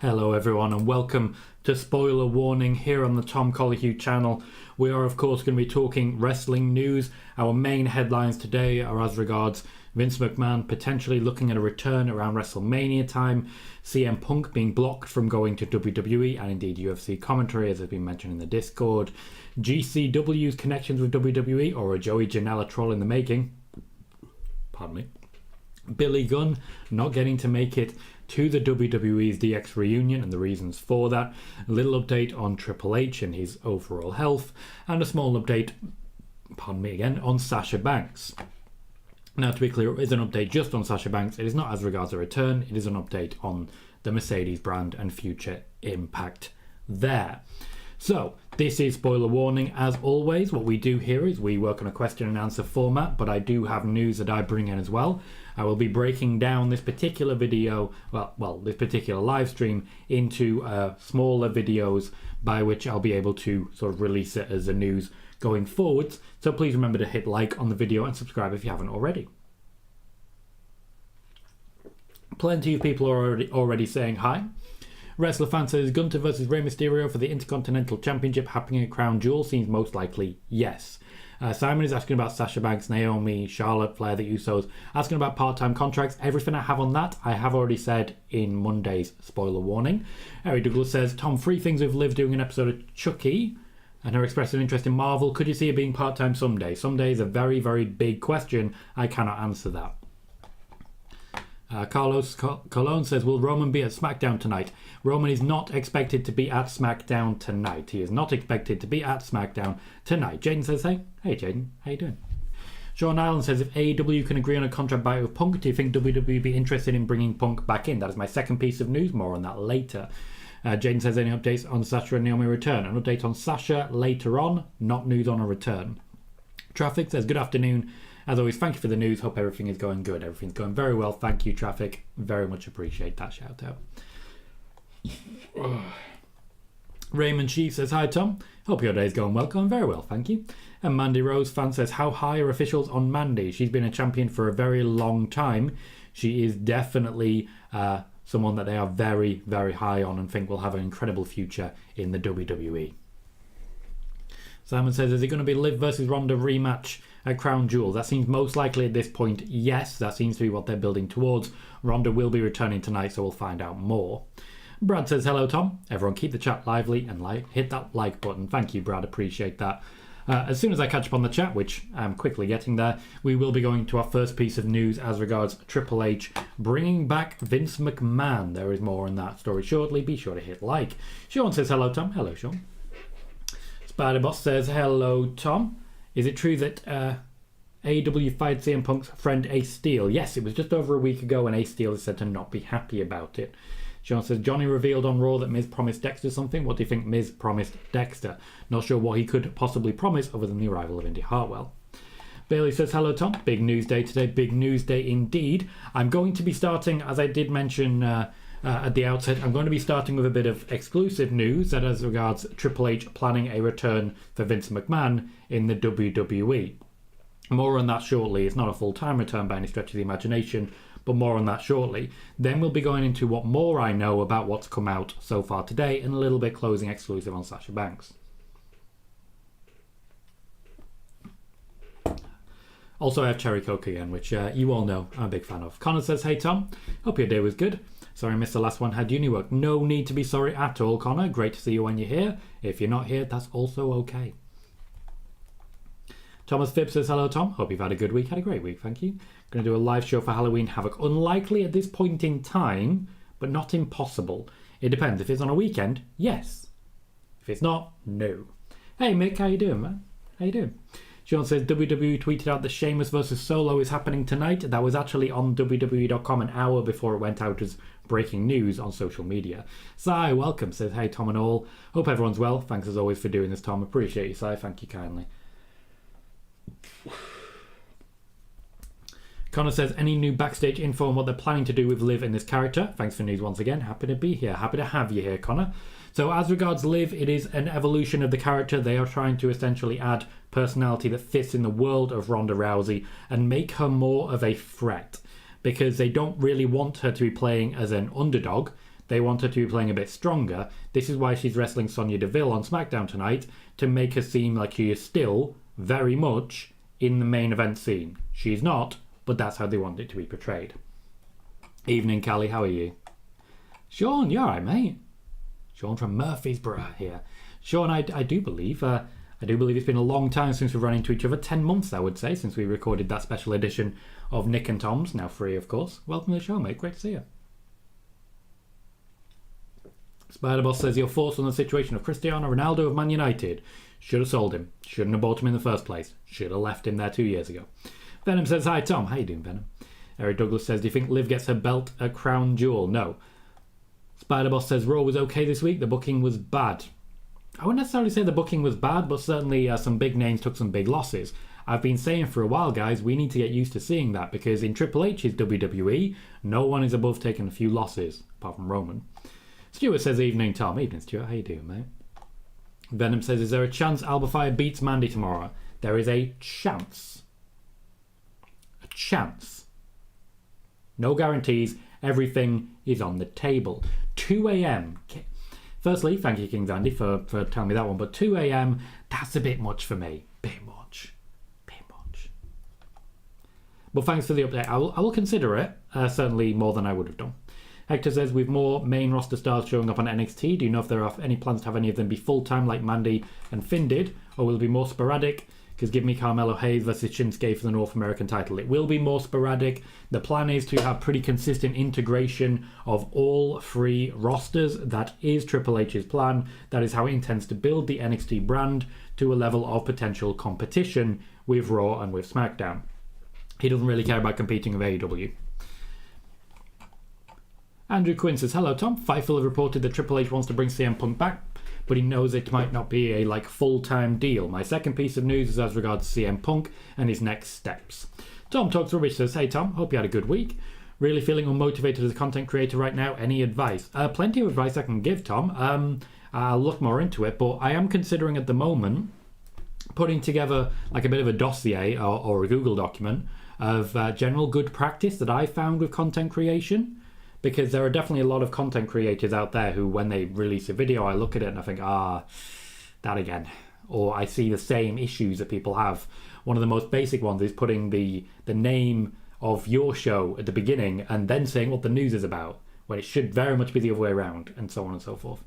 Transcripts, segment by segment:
Hello everyone and welcome to Spoiler Warning here on the Tom Colohue channel. We are of course going to be talking wrestling news. Our main headlines today are as regards Vince McMahon potentially looking at a return around WrestleMania time, CM Punk being blocked from going to WWE and indeed UFC commentary as has been mentioned in the Discord, GCW's connections with WWE or a Joey Janela troll in the making, pardon me, Billy Gunn not getting to make it to the WWE's DX reunion and the reasons for that, a little update on Triple H and his overall health, and a small update, pardon me again, on Sasha Banks. Now to be clear, it is an update just on Sasha Banks. It is not as regards a return, it is an update on the Mercedes brand and future impact there. So, this is Spoiler Warning. As always, what we do here is we work on a question and answer format, but I do have news that I bring in as well. I will be breaking down this particular video, this particular live stream into smaller videos by which I'll be able to sort of release it as a news going forwards. So please remember to hit like on the video and subscribe if you haven't already. Plenty of people are already saying hi. Wrestler fan says Gunter versus Rey Mysterio for the Intercontinental Championship happening at Crown Jewel seems most likely yes. Simon is asking about Sasha Banks, Naomi, Charlotte, Flair, the Usos, asking about part-time contracts. Everything I have on that, I have already said in Monday's Spoiler Warning. Harry Douglas says, Tom, 3 things with Liv doing an episode of Chucky and her expressing interest in Marvel. Could you see her being part-time someday? Someday is a very, very big question. I cannot answer that. Carlos Colon says, will Roman be at SmackDown tonight? Roman is not expected to be at SmackDown tonight. He is not expected to be at SmackDown tonight. Jaden says, hey Jaden, how you doing? Sean Island says, if AEW can agree on a contract buyout with Punk, do you think WWE would be interested in bringing Punk back in? That is my second piece of news, more on that later. Jaden says, any updates on Sasha and Naomi return? An update on Sasha later on, not news on a return. Traffic says, good afternoon. As always, thank you for the news. Hope everything is going good. Everything's going very well. Thank you, Traffic. Very much appreciate that shout out. Raymond Sheep says, hi Tom. Hope your day's going well. Going very well, thank you. And Mandy Rose fan says, how high are officials on Mandy? She's been a champion for a very long time. She is definitely someone that they are very, very high on and think will have an incredible future in the WWE. Simon says, is it going to be Liv versus Ronda rematch at Crown Jewel? That seems most likely at this point, yes. That seems to be what they're building towards. Ronda will be returning tonight, so we'll find out more. Brad says, hello Tom. Everyone keep the chat lively and hit that like button. Thank you, Brad. Appreciate that. As soon as I catch up on the chat, which I'm quickly getting there, we will be going to our first piece of news as regards Triple H bringing back Vince McMahon. There is more on that story shortly. Be sure to hit like. Sean says, hello Tom. Hello Sean. Spider-Boss says, hello Tom. Is it true that AEW fired CM Punk's friend Ace Steel? Yes, it was just over a week ago and Ace Steel is said to not be happy about it. Sean says, Johnny revealed on Raw that Miz promised Dexter something. What do you think Miz promised Dexter? Not sure what he could possibly promise other than the arrival of Indy Hartwell. Bailey says, hello Tom. Big news day today. Big news day indeed. I'm going to be starting, as I did mention at the outset, I'm going to be starting with a bit of exclusive news that as regards Triple H planning a return for Vince McMahon in the WWE. More on that shortly. It's not a full-time return by any stretch of the imagination, but more on that shortly. Then we'll be going into what more I know about what's come out so far today and a little bit closing exclusive on Sasha Banks. Also, I have Cherry Coke again, which you all know I'm a big fan of. Connor says, hey Tom, hope your day was good. Sorry I missed the last one, had uni work. No need to be sorry at all, Connor. Great to see you when you're here. If you're not here, that's also okay. Thomas Phibbs says, hello Tom, hope you've had a good week. Had a great week, thank you. Going to do a live show for Halloween Havoc. Unlikely at this point in time, but not impossible. It depends. If it's on a weekend, yes. If it's not, no. Hey Mick, how you doing, man? How you doing? Sean says, WWE tweeted out that Sheamus versus Solo is happening tonight. That was actually on WWE.com an hour before it went out as breaking news on social media. Sai, welcome, says, hey Tom and all. Hope everyone's well. Thanks as always for doing this, Tom. Appreciate you, Sai. Thank you kindly. Connor says, any new backstage info on what they're planning to do with Liv in this character? Thanks for news once again. Happy to be here. Happy to have you here, Connor. So as regards Liv, it is an evolution of the character. They are trying to essentially add personality that fits in the world of Ronda Rousey and make her more of a threat, because they don't really want her to be playing as an underdog. They want her to be playing a bit stronger. This is why she's wrestling Sonya Deville on SmackDown tonight, to make her seem like she is still very much in the main event scene. She's not, but that's how they want it to be portrayed. Evening, Callie, how are you? Sean, you alright, mate? Sean from Murfreesboro here. Sean, I do believe it's been a long time since we've run into each other. 10 months, I would say, since we recorded that special edition of Nick and Tom's, now free, of course. Welcome to the show, mate. Great to see you. Spider-Boss says, your thoughts on the situation of Cristiano Ronaldo of Man United. Should have sold him. Shouldn't have bought him in the first place. Should have left him there 2 years ago. Venom says, hi, Tom. How you doing, Venom? Eric Douglas says, do you think Liv gets her belt a crown jewel? No. Spider-Boss says, Raw was okay this week. The booking was bad. I wouldn't necessarily say the booking was bad, but certainly some big names took some big losses. I've been saying for a while, guys, we need to get used to seeing that, because in Triple H's WWE, no one is above taking a few losses, apart from Roman. Stuart says, evening, Tom. Evening, Stuart. How you doing, mate? Venom says, is there a chance Alba Fire beats Mandy tomorrow? There is a chance. A chance. No guarantees. Everything is on the table. 2 a.m. Firstly, thank you, King Zandy, for telling me that one. But 2 a.m., that's a bit much for me. Bit much. But thanks for the update. I will consider it. Certainly more than I would have done. Hector says, with more main roster stars showing up on NXT, do you know if there are any plans to have any of them be full-time like Mandy and Finn did? Or will it be more sporadic? Because give me Carmelo Hayes versus Shinsuke for the North American title. It will be more sporadic. The plan is to have pretty consistent integration of all three rosters. That is Triple H's plan. That is how he intends to build the NXT brand to a level of potential competition with Raw and with SmackDown. He doesn't really care about competing with AEW. Andrew Quinn says, hello Tom. Fightful have reported that Triple H wants to bring CM Punk back, but he knows it might not be a full-time deal. My second piece of news is as regards CM Punk and his next steps. Tom Talks Rubbish says, hey Tom, hope you had a good week. Really feeling unmotivated as a content creator right now. Any advice? Plenty of advice I can give, Tom. I'll look more into it, but I am considering at the moment putting together like a bit of a dossier or a Google document of general good practice that I found with content creation. Because there are definitely a lot of content creators out there who, when they release a video, I look at it and I think, that again. Or I see the same issues that people have. One of the most basic ones is putting the name of your show at the beginning and then saying what the news is about, when it should very much be the other way around, and so on and so forth.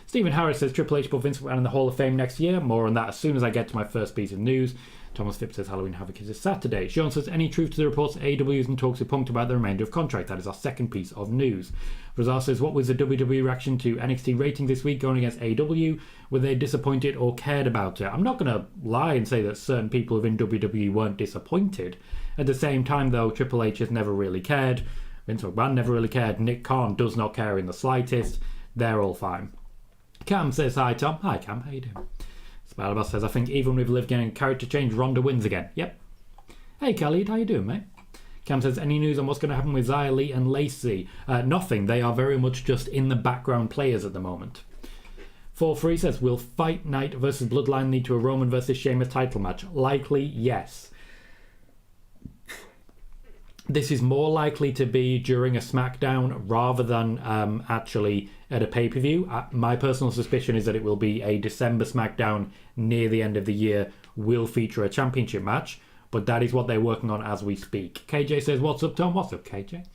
Stephen Harris says, Triple H put Vince McMahon in the Hall of Fame next year. More on that as soon as I get to my first piece of news. Thomas Phipps says Halloween Havoc is this Saturday. Sean says, any truth to the reports that AEW is in talks with Punk about the remainder of contract? That is our second piece of news. Razar says, what was the WWE reaction to NXT ratings this week going against AEW? Were they disappointed or cared about it? I'm not going to lie and say that certain people within WWE weren't disappointed. At the same time, though, Triple H has never really cared. Vince McMahon never really cared. Nick Khan does not care in the slightest. They're all fine. Cam says, hi Tom. Hi Cam, how you doing? Spider-Boss says, I think even with Liv getting a character change, Ronda wins again. Yep. Hey Khalid, how you doing, mate? Cam says, any news on what's going to happen with Xia Li and Lacey? Nothing. They are very much just in the background players at the moment. 4-3 says, will Fight Night versus Bloodline lead to a Roman versus Sheamus title match? Likely, yes. This is more likely to be during a SmackDown rather than actually at a pay-per-view. My personal suspicion is that it will be a December SmackDown near the end of the year, will feature a championship match, but that is what they're working on as we speak. KJ says, what's up, Tom? What's up, KJ?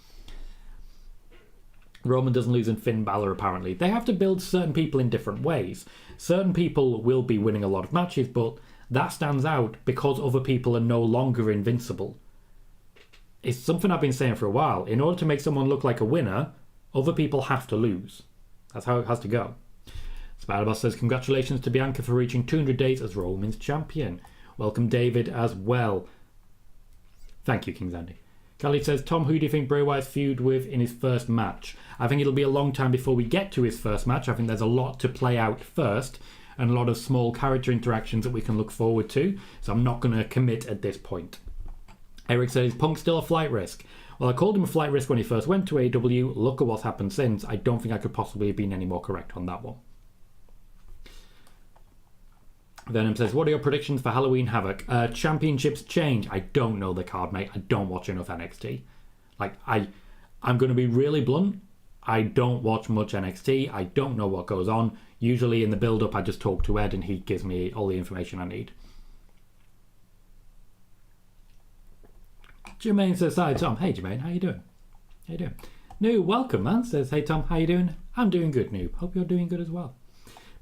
Roman doesn't lose in Finn Balor, apparently. They have to build certain people in different ways. Certain people will be winning a lot of matches, but that stands out because other people are no longer invincible. It's something I've been saying for a while. In order to make someone look like a winner, other people have to lose. That's how it has to go. Spider-Boss says, congratulations to Bianca for reaching 200 days as Raw Women's Champion. Welcome David as well. Thank you, King Zandy. Khalid says, Tom, who do you think Bray Wyatt's feud with in his first match? I think it'll be a long time before we get to his first match. I think there's a lot to play out first and a lot of small character interactions that we can look forward to. So I'm not going to commit at this point. Eric says, Punk's still a flight risk. Well, I called him a flight risk when he first went to AEW. Look at what's happened since. I don't think I could possibly have been any more correct on that one. Venom says, what are your predictions for Halloween Havoc? Championships change. I don't know the card, mate. I don't watch enough NXT. I'm going to be really blunt. I don't watch much NXT. I don't know what goes on. Usually in the build-up, I just talk to Ed and he gives me all the information I need. Jermaine says, hi, Tom. Hey, Jermaine. How you doing? How you doing? Noob, welcome, man. Says, hey, Tom. How you doing? I'm doing good, Noob. Hope you're doing good as well.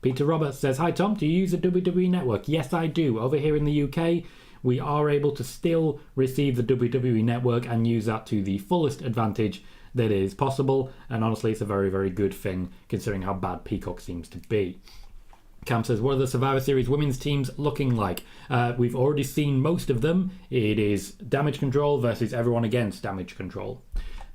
Peter Roberts says, hi, Tom. Do you use the WWE Network? Yes, I do. Over here in the UK, we are able to still receive the WWE Network and use that to the fullest advantage that is possible, and honestly it's a very, very good thing considering how bad Peacock seems to be. Cam says, what are the Survivor Series women's teams looking like? We've already seen most of them. It is Damage Control versus everyone against Damage Control.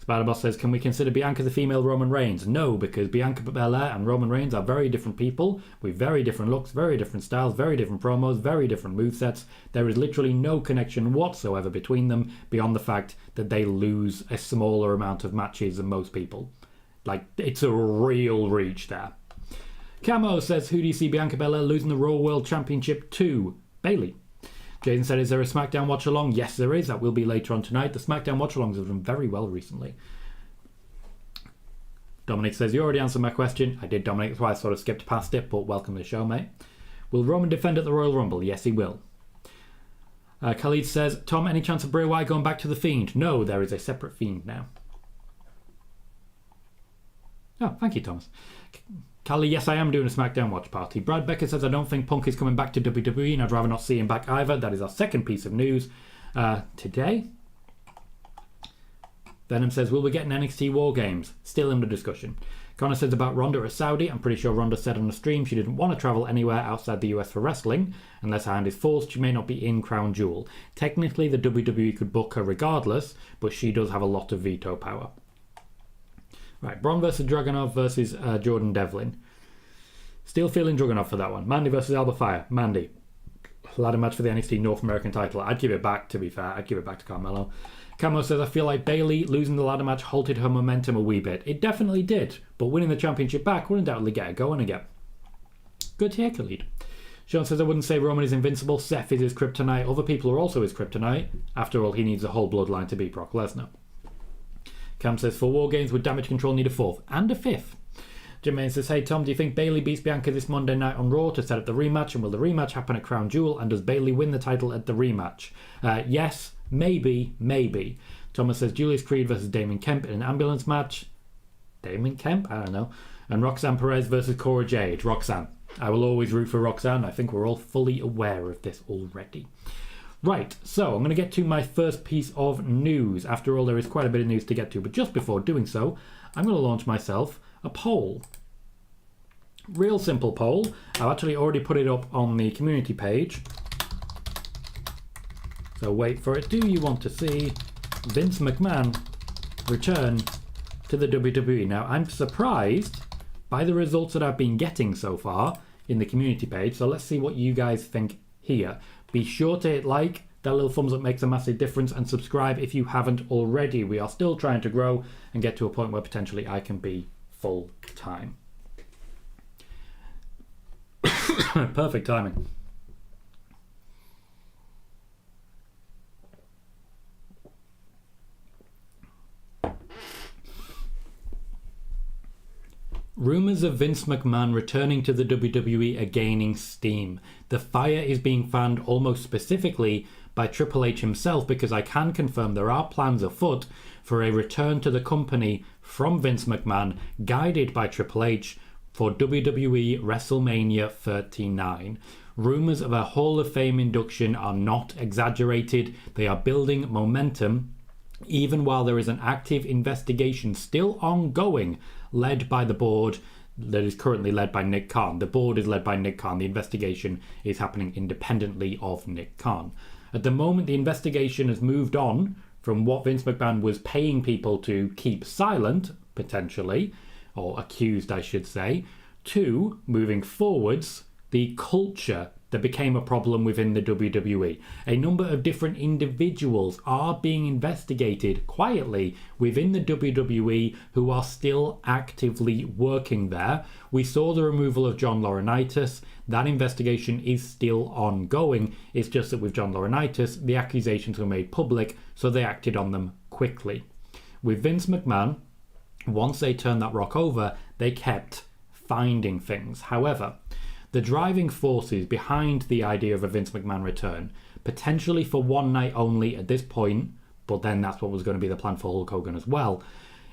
Spider-Boss says, can we consider Bianca the female Roman Reigns? No, because Bianca Belair and Roman Reigns are very different people with very different looks, very different styles, very different promos, very different movesets. There is literally no connection whatsoever between them beyond the fact that they lose a smaller amount of matches than most people. Like, it's a real reach there. Camo says, who do you see Bianca Belair losing the Raw World Championship to? Bayley. Jason said, is there a SmackDown watch-along? Yes, there is. That will be later on tonight. The SmackDown watch-alongs have done very well recently. Dominic says, you already answered my question. I did, Dominic. That's why I sort of skipped past it, but welcome to the show, mate. Will Roman defend at the Royal Rumble? Yes, he will. Khalid says, Tom, any chance of Bray Wyatt going back to The Fiend? No, there is a separate Fiend now. Oh, thank you, Thomas. Callie, yes, I am doing a SmackDown watch party. Brad Becker says, I don't think Punk is coming back to WWE and I'd rather not see him back either. That is our second piece of news today. Venom says, will we get an NXT War Games? Still under discussion. Connor says about Ronda at Saudi. I'm pretty sure Ronda said on the stream she didn't want to travel anywhere outside the US for wrestling. Unless her hand is forced, she may not be in Crown Jewel. Technically, the WWE could book her regardless, but she does have a lot of veto power. Right, Braun versus Dragunov versus Jordan Devlin. Still feeling Dragunov for that one. Mandy versus Alba Fire. Mandy. Ladder match for the NXT North American title. I'd give it back, to be fair. I'd give it back to Carmelo. Camo says, I feel like Bayley losing the ladder match halted her momentum a wee bit. It definitely did, but winning the championship back will undoubtedly get it going again. Good to hear, Khalid. Sean says, I wouldn't say Roman is invincible. Seth is his kryptonite. Other people are also his kryptonite. After all, he needs the whole bloodline to beat Brock Lesnar. Cam says, for War Games, would Damage Control need a fourth and a fifth? Jermaine says, hey Tom, do you think Bayley beats Bianca this Monday night on Raw to set up the rematch? And will the rematch happen at Crown Jewel? And does Bayley win the title at the rematch? Yes, maybe. Thomas says, Julius Creed versus Damon Kemp in an ambulance match. Damon Kemp? I don't know. And Roxanne Perez versus Cora Jade. Roxanne. I will always root for Roxanne. I think we're all fully aware of this already. Right, so I'm going to get to my first piece of news. After all, there is quite a bit of news to get to, but just before doing so, I'm going to launch myself a poll. Real simple poll. I've actually already put it up on the community page. So wait for it. Do you want to see Vince McMahon return to the WWE? Now, I'm surprised by the results that I've been getting so far in the community page, so let's see what you guys think here. Be sure to hit like, that little thumbs up makes a massive difference, and subscribe if you haven't already. We are still trying to grow and get to a point where potentially I can be full time. Perfect timing. Rumours of Vince McMahon returning to the WWE are gaining steam. The fire is being fanned almost specifically by Triple H himself, because I can confirm there are plans afoot for a return to the company from Vince McMahon, guided by Triple H, for WWE Wrestlemania 39. Rumours of a Hall of Fame induction are not exaggerated. They are building momentum, even while there is an active investigation still ongoing, led by the board that is currently led by Nick Khan. The board is led by Nick Khan. The investigation is happening independently of Nick Khan. At the moment, the investigation has moved on from what Vince McMahon was paying people to keep silent, potentially, or accused, I should say, to moving forwards, the culture that became a problem within the WWE. A number of different individuals are being investigated quietly within the WWE who are still actively working there. We saw the removal of John Laurinaitis. That investigation is still ongoing. It's just that with John Laurinaitis, the accusations were made public, so they acted on them quickly. With Vince McMahon, once they turned that rock over, they kept finding things. However, the driving forces behind the idea of a Vince McMahon return, potentially for one night only at this point, but then that's what was going to be the plan for Hulk Hogan as well,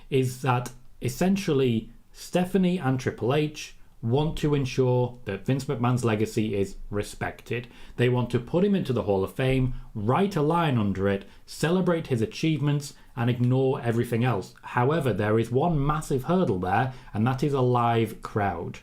is that essentially Stephanie and Triple H want to ensure that Vince McMahon's legacy is respected. They want to put him into the Hall of Fame, write a line under it, celebrate his achievements, and ignore everything else. However, there is one massive hurdle there, and that is a live crowd.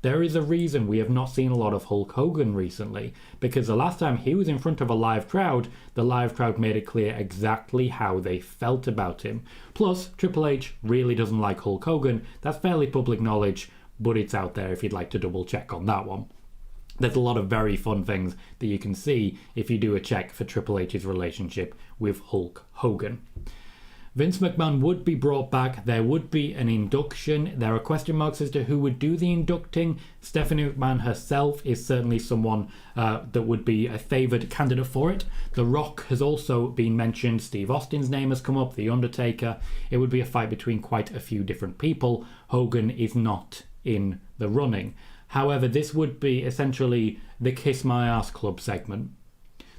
There is a reason we have not seen a lot of Hulk Hogan recently, because the last time he was in front of a live crowd, the live crowd made it clear exactly how they felt about him. Plus, Triple H really doesn't like Hulk Hogan. That's fairly public knowledge, but it's out there if you'd like to double check on that one. There's a lot of very fun things that you can see if you do a check for Triple H's relationship with Hulk Hogan. Vince McMahon would be brought back. There would be an induction. There are question marks as to who would do the inducting. Stephanie McMahon herself is certainly someone that would be a favoured candidate for it. The Rock has also been mentioned. Steve Austin's name has come up. The Undertaker. It would be a fight between quite a few different people. Hogan is not in the running. However, this would be essentially the Kiss My Ass Club segment.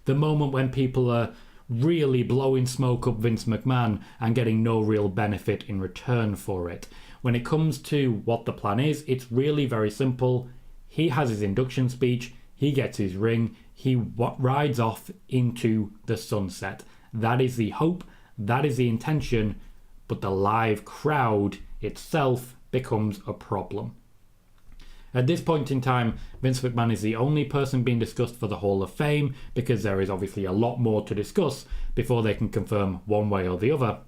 The moment when people are really blowing smoke up Vince McMahon and getting no real benefit in return for it. When it comes to what the plan is, it's really very simple. He has his induction speech, he gets his ring, he rides off into the sunset. That is the hope, that is the intention, but the live crowd itself becomes a problem. At this point in time, Vince McMahon is the only person being discussed for the Hall of Fame, because there is obviously a lot more to discuss before they can confirm one way or the other.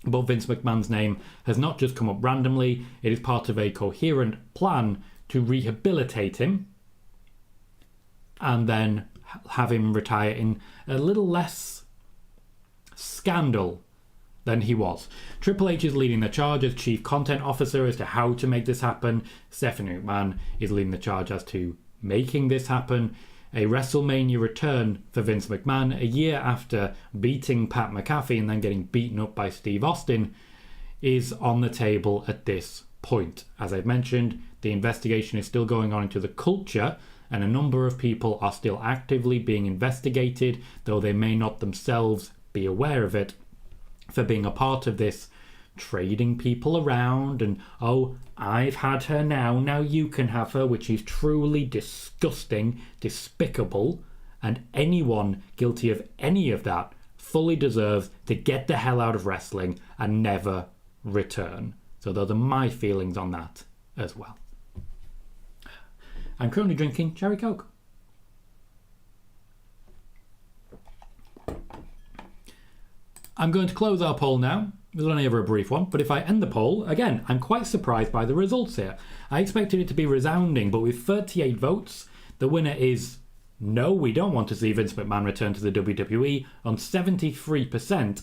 But Vince McMahon's name has not just come up randomly, it is part of a coherent plan to rehabilitate him and then have him retire in a little less scandal than he was. Triple H is leading the charge as chief content officer as to how to make this happen. Stephanie McMahon is leading the charge as to making this happen. A WrestleMania return for Vince McMahon a year after beating Pat McAfee and then getting beaten up by Steve Austin is on the table at this point. As I've mentioned, the investigation is still going on into the culture, and a number of people are still actively being investigated, though they may not themselves be aware of it, for being a part of this trading people around and, oh, I've had her now you can have her, which is truly disgusting, despicable, and anyone guilty of any of that fully deserves to get the hell out of wrestling and never return. So those are my feelings on that as well. I'm currently drinking Cherry Coke. I'm going to close our poll now. It was only ever a brief one, but if I end the poll, again, I'm quite surprised by the results here. I expected it to be resounding, but with 38 votes, the winner is no, we don't want to see Vince McMahon return to the WWE on 73%,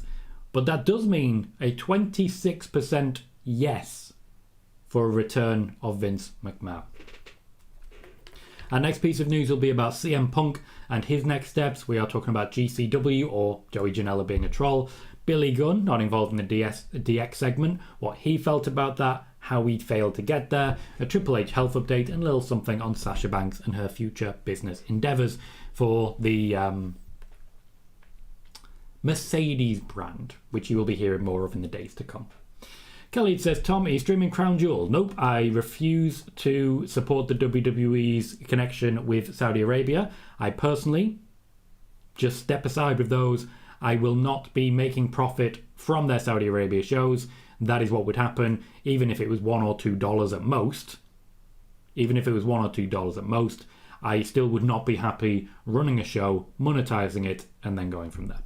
but that does mean a 26% yes for a return of Vince McMahon. Our next piece of news will be about CM Punk and his next steps. We are talking about GCW, or Joey Janela being a troll. Billy Gunn, not involved in the DX segment, what he felt about that, how he failed to get there, a Triple H health update, and a little something on Sasha Banks and her future business endeavours for the Mercedes brand, which you will be hearing more of in the days to come. Khalid says, Tom, are you streaming Crown Jewel? Nope, I refuse to support the WWE's connection with Saudi Arabia. I personally just step aside with those. I will not be making profit from their Saudi Arabia shows. That is what would happen, even if it was $1 or $2 at most. Even if it was $1 or $2 at most, I still would not be happy running a show, monetizing it, and then going from there.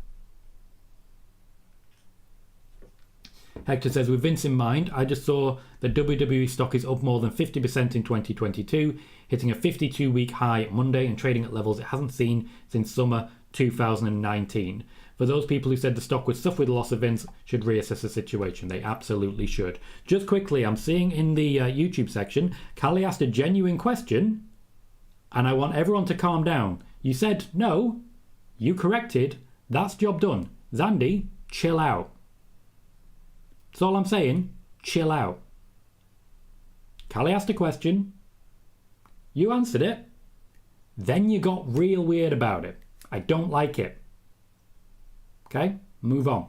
Hector says, with Vince in mind, I just saw the WWE stock is up more than 50% in 2022, hitting a 52-week high Monday and trading at levels it hasn't seen since summer 2019. For those people who said the stock would suffer with the loss of Vince, should reassess the situation. They absolutely should. Just quickly, I'm seeing in the YouTube section, Callie asked a genuine question, and I want everyone to calm down. You said no, you corrected, that's job done. Zandy, chill out. That's all I'm saying. chill out. Callie asked a question. You answered it. Then you got real weird about it. I don't like it. Okay, move on.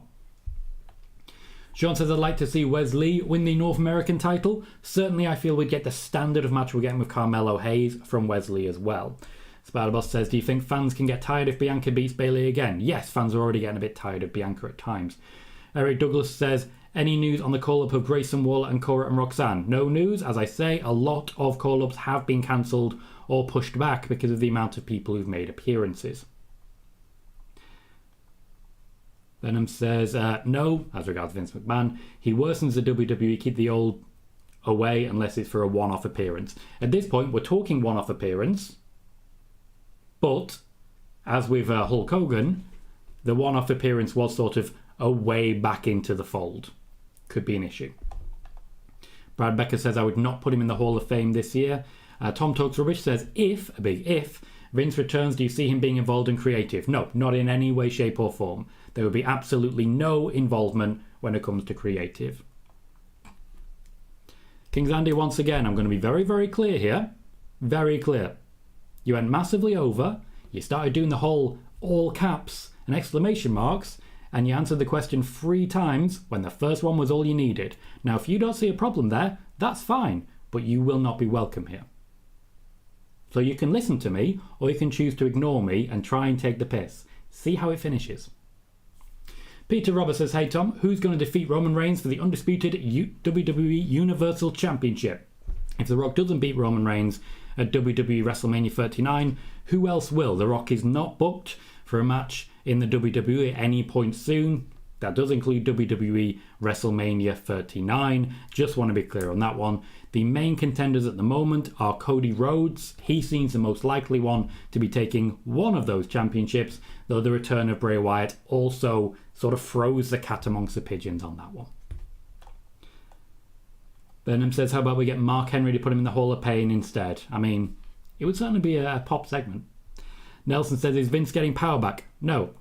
Sean says, I'd like to see Wesley win the North American title. Certainly I feel we'd get the standard of match we're getting with Carmelo Hayes from Wesley as well. Spider-Boss says, do you think fans can get tired if Bianca beats Bayley again? Yes, fans are already getting a bit tired of Bianca at times. Eric Douglas says, any news on the call-up of Grayson Waller and Cora and Roxanne? No news. As I say, a lot of call-ups have been cancelled or pushed back because of the amount of people who've made appearances. Venom says, no, as regards Vince McMahon, he worsens the WWE, keep the old away unless it's for a one-off appearance. At this point, we're talking one-off appearance, but as with Hulk Hogan, the one-off appearance was sort of a way back into the fold. Could be an issue. Brad Becker says, I would not put him in the Hall of Fame this year. Tom Talks Rubbish says, if, a big if, Vince returns, do you see him being involved in creative? No, not in any way, shape or form. There will be absolutely no involvement when it comes to creative. King's Andy, once again, I'm going to be very, very clear here. Very clear. You went massively over. You started doing the whole all caps and exclamation marks, and you answered the question 3 times when the first one was all you needed. Now, if you don't see a problem there, that's fine, but you will not be welcome here. So you can listen to me, or you can choose to ignore me and try and take the piss. See how it finishes. Peter Roberts says, hey Tom, who's going to defeat Roman Reigns for the undisputed WWE Universal Championship? If The Rock doesn't beat Roman Reigns at WWE Wrestlemania 39, who else will? The Rock is not booked for a match in the WWE at any point soon. That does include WWE WrestleMania 39. Just want to be clear on that one. The main contenders at the moment are Cody Rhodes. He seems the most likely one to be taking one of those championships, though the return of Bray Wyatt also sort of throws the cat amongst the pigeons on that one. Burnham says, how about we get Mark Henry to put him in the Hall of Pain instead? I mean, it would certainly be a pop segment. Nelson says, is Vince getting power back? No.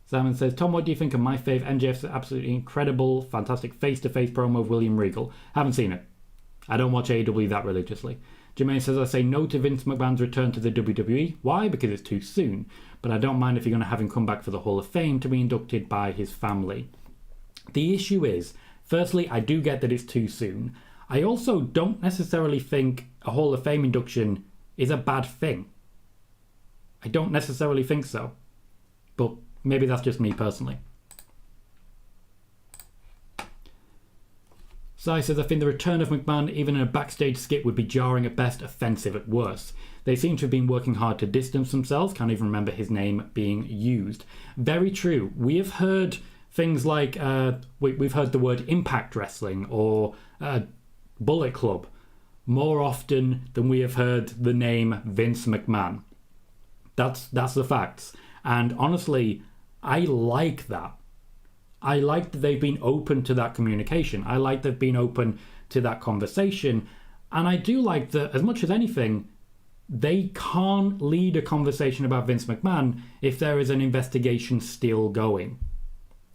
Simon says, Tom, what do you think of my fave MJF's absolutely incredible, fantastic face-to-face promo of William Regal? Haven't seen it. I don't watch AEW that religiously. Jermaine says, I say no to Vince McMahon's return to the WWE. Why? Because it's too soon. But I don't mind if you're going to have him come back for the Hall of Fame to be inducted by his family. The issue is, firstly, I do get that it's too soon. I also don't necessarily think a Hall of Fame induction is a bad thing. I don't necessarily think so. But maybe that's just me personally. Sai says, I think the return of McMahon, even in a backstage skit, would be jarring at best, offensive at worst. They seem to have been working hard to distance themselves. Can't even remember his name being used. Very true. We have heard things like, we've heard the word Impact Wrestling or Bullet Club more often than we have heard the name Vince McMahon. That's the facts. And honestly, I like that. I like that they've been open to that communication. I like they've been open to that conversation. And I do like that, as much as anything, they can't lead a conversation about Vince McMahon if there is an investigation still going.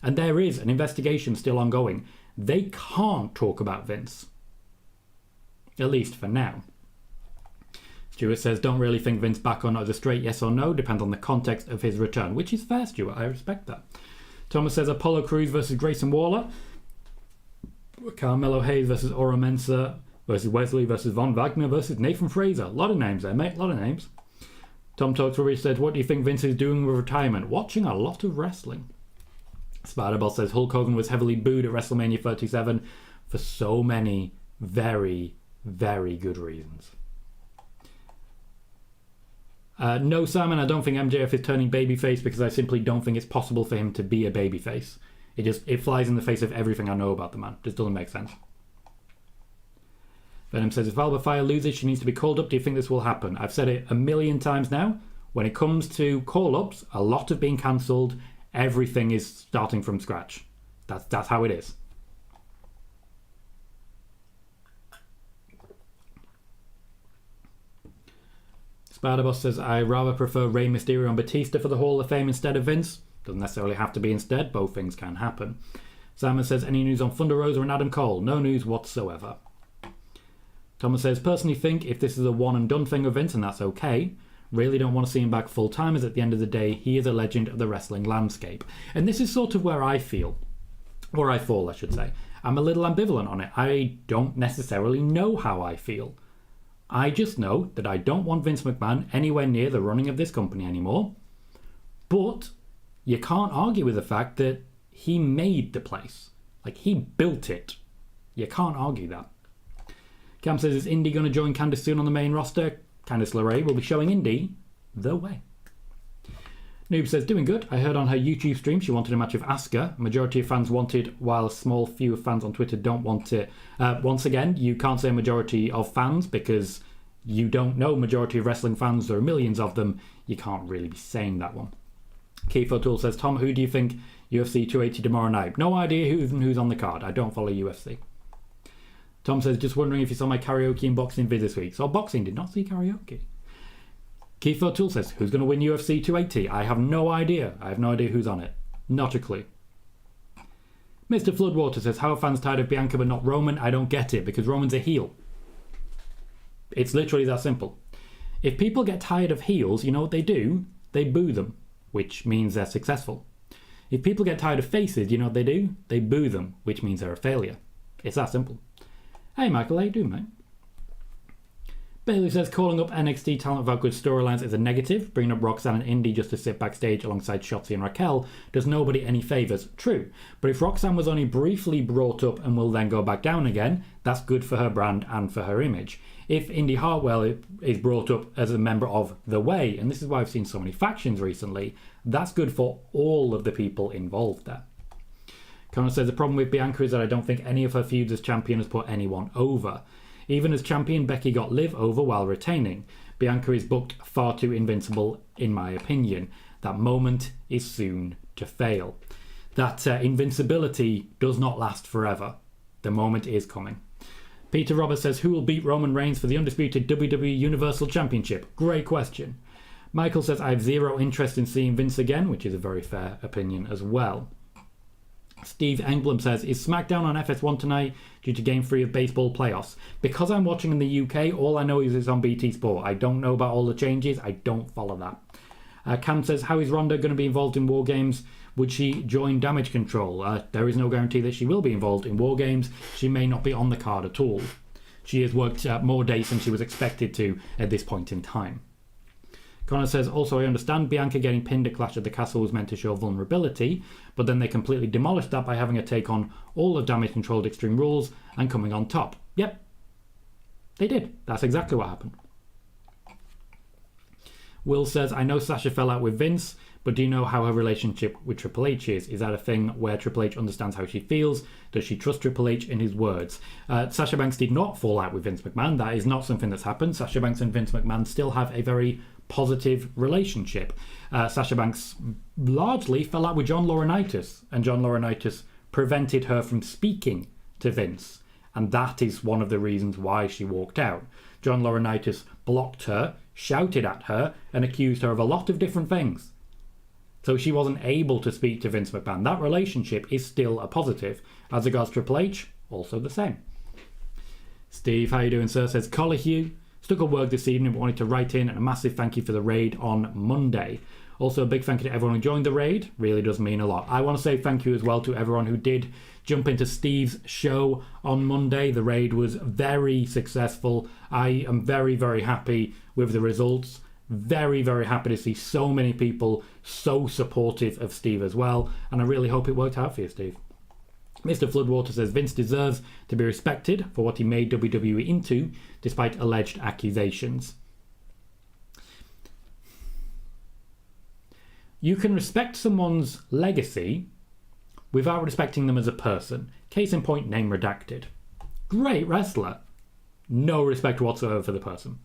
And there is an investigation still ongoing. They can't talk about Vince. At least for now. Stuart says, don't really think Vince back or not is a straight yes or no. Depends on the context of his return. Which is fair, Stuart. I respect that. Thomas says, Apollo Crews versus Grayson Waller. Carmelo Hayes versus Oro Mensah versus Wesley versus Von Wagner versus Nathan Fraser. A lot of names there, mate. A lot of names. Tom Talks Rubbish said, what do you think Vince is doing with retirement? Watching a lot of wrestling. Spiderball says, Hulk Hogan was heavily booed at WrestleMania 37 for so many very, very good reasons. No, Simon, I don't think MJF is turning babyface because I simply don't think it's possible for him to be a babyface. It flies in the face of everything I know about the man. Just doesn't make sense. Venom says, if Alba Fire loses, she needs to be called up. Do you think this will happen? I've said it a million times now. When it comes to call-ups, a lot have been cancelled. Everything is starting from scratch. That's how it is. Spider-Boss says, I rather prefer Rey Mysterio and Batista for the Hall of Fame instead of Vince. Doesn't necessarily have to be instead. Both things can happen. Simon says, any news on Thunder Rosa and Adam Cole? No news whatsoever. Thomas says, personally think if this is a one and done thing with Vince, and that's okay. Really don't want to see him back full time, as at the end of the day, he is a legend of the wrestling landscape. And this is sort of where I feel, or I fall, I should say. I'm a little ambivalent on it. I don't necessarily know how I feel. I just know that I don't want Vince McMahon anywhere near the running of this company anymore. But you can't argue with the fact that he made the place. Like, he built it. You can't argue that. Cam says, is Indy going to join Candice soon on the main roster? Candice LeRae will be showing Indy the way. Noob says, doing good. I heard on her YouTube stream she wanted a match with Asuka. Majority of fans wanted, while a small few of fans on Twitter don't want it. Once again, you can't say majority of fans because you don't know majority of wrestling fans. There are millions of them. You can't really be saying that one. Keith O'Toole says, Tom, who do you think UFC 280 tomorrow night? No idea who's on the card. I don't follow UFC. Tom says, just wondering if you saw my karaoke and boxing vid this week. Saw boxing, did not see karaoke. Keith O'Toole says, who's going to win UFC 280? I have no idea. I have no idea who's on it. Not a clue. Mr. Floodwater says, how are fans tired of Bianca but not Roman? I don't get it, because Roman's a heel. It's literally that simple. If people get tired of heels, you know what they do? They boo them, which means they're successful. If people get tired of faces, you know what they do? They boo them, which means they're a failure. It's that simple. Hey Michael, how you doing, mate? Bailey says, calling up NXT talent without good storylines is a negative. Bringing up Roxanne and Indy just to sit backstage alongside Shotzi and Raquel does nobody any favours. True. But if Roxanne was only briefly brought up and will then go back down again, that's good for her brand and for her image. If Indy Hartwell is brought up as a member of The Way, and this is why I've seen so many factions recently, that's good for all of the people involved there. Connor says, the problem with Bianca is that I don't think any of her feuds as champion has put anyone over. Even as champion, Becky got Liv over while retaining. Bianca is booked far too invincible, in my opinion. That moment is soon to fail. That invincibility does not last forever. The moment is coming. Peter Roberts says, who will beat Roman Reigns for the undisputed WWE Universal Championship? Great question. Michael says, I have zero interest in seeing Vince again, which is a very fair opinion as well. Steve Engblom says, is SmackDown on FS1 tonight due to Game 3 of baseball playoffs? Because I'm watching in the UK, all I know is it's on BT Sport. I don't know about all the changes. I don't follow that. Cam says, how is Ronda going to be involved in War Games? Would she join Damage Control? There is no guarantee that she will be involved in War Games. She may not be on the card at all. She has worked more days than she was expected to at this point in time. Connor says, also I understand Bianca getting pinned at Clash at the Castle was meant to show vulnerability, but then they completely demolished that by having her take on all of Damage Controlled Extreme Rules and coming on top. Yep, they did. That's exactly what happened. Will says, I know Sasha fell out with Vince, but do you know how her relationship with Triple H is? Is that a thing where Triple H understands how she feels? Does she trust Triple H in his words? Sasha Banks did not fall out with Vince McMahon. That is not something that's happened. Sasha Banks and Vince McMahon still have a very positive relationship. Sasha Banks largely fell out with John Laurinaitis, and John Laurinaitis prevented her from speaking to Vince, and that is one of the reasons why she walked out. John Laurinaitis blocked her, shouted at her, and accused her of a lot of different things. So she wasn't able to speak to Vince McMahon. That relationship is still a positive. As regards Triple H, also the same. Steve, how you doing, sir? Says, Colohue stuck at work this evening but wanted to write in and a massive thank you for the raid on Monday. Also a big thank you to everyone who joined the raid. Really does mean a lot. I want to say thank you as well to everyone who did jump into Steve's show on Monday. The raid was very successful. I am very, very happy with the results. Very, very happy to see so many people so supportive of Steve as well. And I really hope it worked out for you, Steve. Mr. Floodwater says Vince deserves to be respected for what he made WWE into, despite alleged accusations. You can respect someone's legacy without respecting them as a person. Case in point, name redacted. Great wrestler. No respect whatsoever for the person.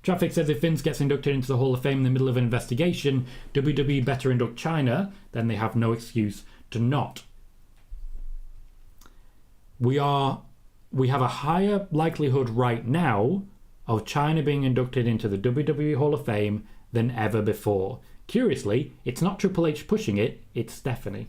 Traffic says if Vince gets inducted into the Hall of Fame in the middle of an investigation, WWE better induct China, then they have no excuse to not. We have a higher likelihood right now of China being inducted into the WWE Hall of Fame than ever before. Curiously, it's not Triple H pushing it, it's Stephanie.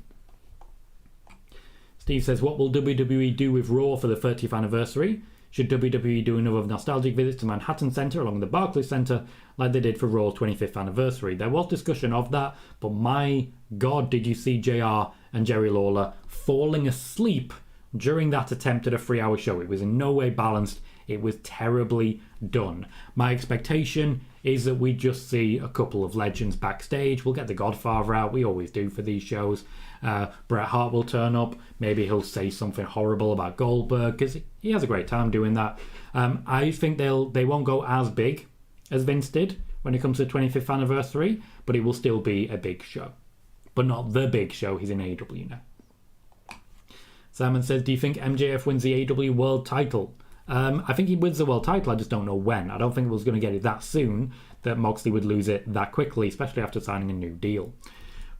Steve says, what will WWE do with Raw for the 30th anniversary? Should WWE do another nostalgic visit to Manhattan Center along the Barclays Center like they did for Raw's 25th anniversary? There was discussion of that, but my God, did you see JR and Jerry Lawler falling asleep during that attempt at a 3-hour show? It was in no way balanced. It was terribly done. My expectation is that we just see a couple of legends backstage. We'll get the Godfather out. We always do for these shows. Bret Hart will turn up. Maybe he'll say something horrible about Goldberg because he has a great time doing that. I think they won't go as big as Vince did when it comes to the 25th anniversary, but it will still be a big show. But not the big show. He's in AEW now. Simon says, do you think MJF wins the AEW World title? I think he wins the world title, I just don't know when. I don't think he was going to get it that soon, that Moxley would lose it that quickly, especially after signing a new deal.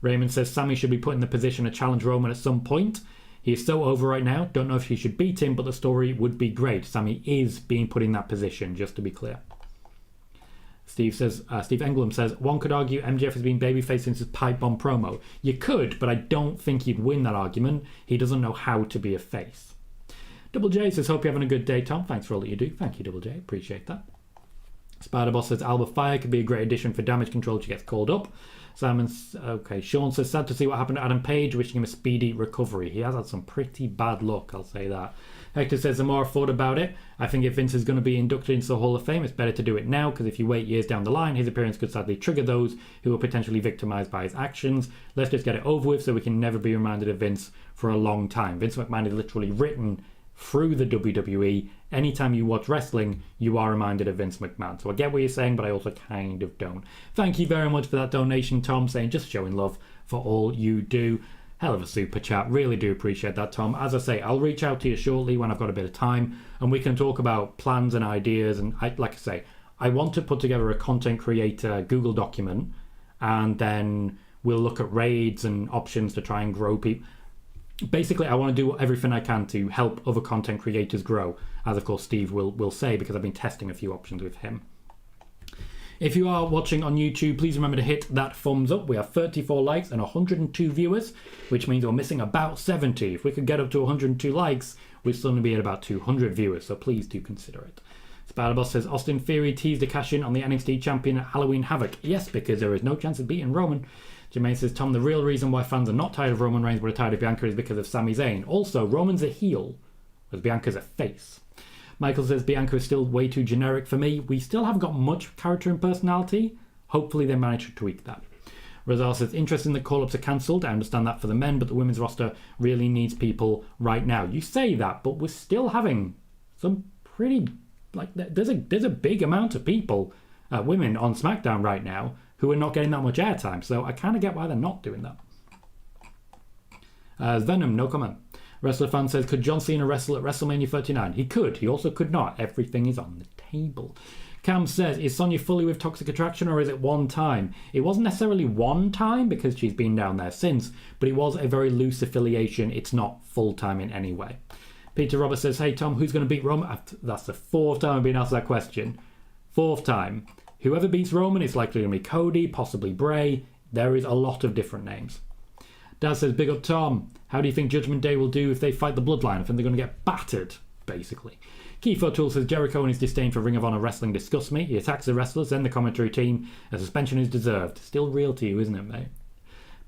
Raymond says Sammy should be put in the position to challenge Roman at some point. He is so over right now, don't know if he should beat him, but the story would be great. Sammy is being put in that position, just to be clear. Steve Engblom says, one could argue MJF has been babyface since his pipe bomb promo. You could, but I don't think he'd win that argument. He doesn't know how to be a face. Double J says, hope you're having a good day, Tom. Thanks for all that you do. Thank you, Double J. Appreciate that. Spider Boss says, Alba Fire could be a great addition for Damage Control if she gets called up. Sean says, sad to see what happened to Adam Page, wishing him a speedy recovery. He has had some pretty bad luck, I'll say that. Hector says, the more I thought about it, I think if Vince is going to be inducted into the Hall of Fame, it's better to do it now, because if you wait years down the line, his appearance could sadly trigger those who are potentially victimized by his actions. Let's just get it over with so we can never be reminded of Vince for a long time. Vince McMahon is literally written through the WWE. Anytime you watch wrestling, you are reminded of Vince McMahon. So I get what you're saying, but I also kind of don't. Thank you very much for that donation, Tom, saying just showing love for all you do. Hell of a super chat. Really do appreciate that, Tom. As I say, I'll reach out to you shortly when I've got a bit of time and we can talk about plans and ideas. And like I say, I want to put together a content creator Google document and then we'll look at raids and options to try and grow people. Basically, I want to do everything I can to help other content creators grow, as of course Steve will say, because I've been testing a few options with him. If you are watching on YouTube, please remember to hit that thumbs up. We have 34 likes and 102 viewers, which means we're missing about 70. If we could get up to 102 likes, we'd suddenly be at about 200 viewers, so please do consider it. Spiderboss says, Austin Theory teased a cash-in on the NXT champion at Halloween Havoc. Yes, because there is no chance of beating Roman. Jermaine says, Tom, the real reason why fans are not tired of Roman Reigns but are tired of Bianca is because of Sami Zayn. Also, Roman's a heel, whereas Bianca's a face. Michael says, Bianca is still way too generic for me. We still haven't got much character and personality. Hopefully they manage to tweak that. Rosal says, interesting that call-ups are cancelled. I understand that for the men, but the women's roster really needs people right now. You say that, but we're still having some pretty... there's a big amount of people, women on SmackDown right now, who are not getting that much airtime. So I kind of get why they're not doing that. Venom, no comment. Wrestler fan says, could John Cena wrestle at WrestleMania 39? He could. He also could not. Everything is on the table. Cam says, is Sonya fully with Toxic Attraction or is it one time? It wasn't necessarily one time because she's been down there since, but it was a very loose affiliation. It's not full-time in any way. Peter Roberts says, hey Tom, who's going to beat Roman? That's the fourth time I've been asked that question. Fourth time. Whoever beats Roman, it's likely going to be Cody, possibly Bray. There is a lot of different names. Dad says, big up Tom. How do you think Judgment Day will do if they fight the Bloodline? I think they're going to get battered, basically. Keith O'Toole says, Jericho and his disdain for Ring of Honor wrestling disgust me. He attacks the wrestlers, then the commentary team. A suspension is deserved. Still real to you, isn't it, mate?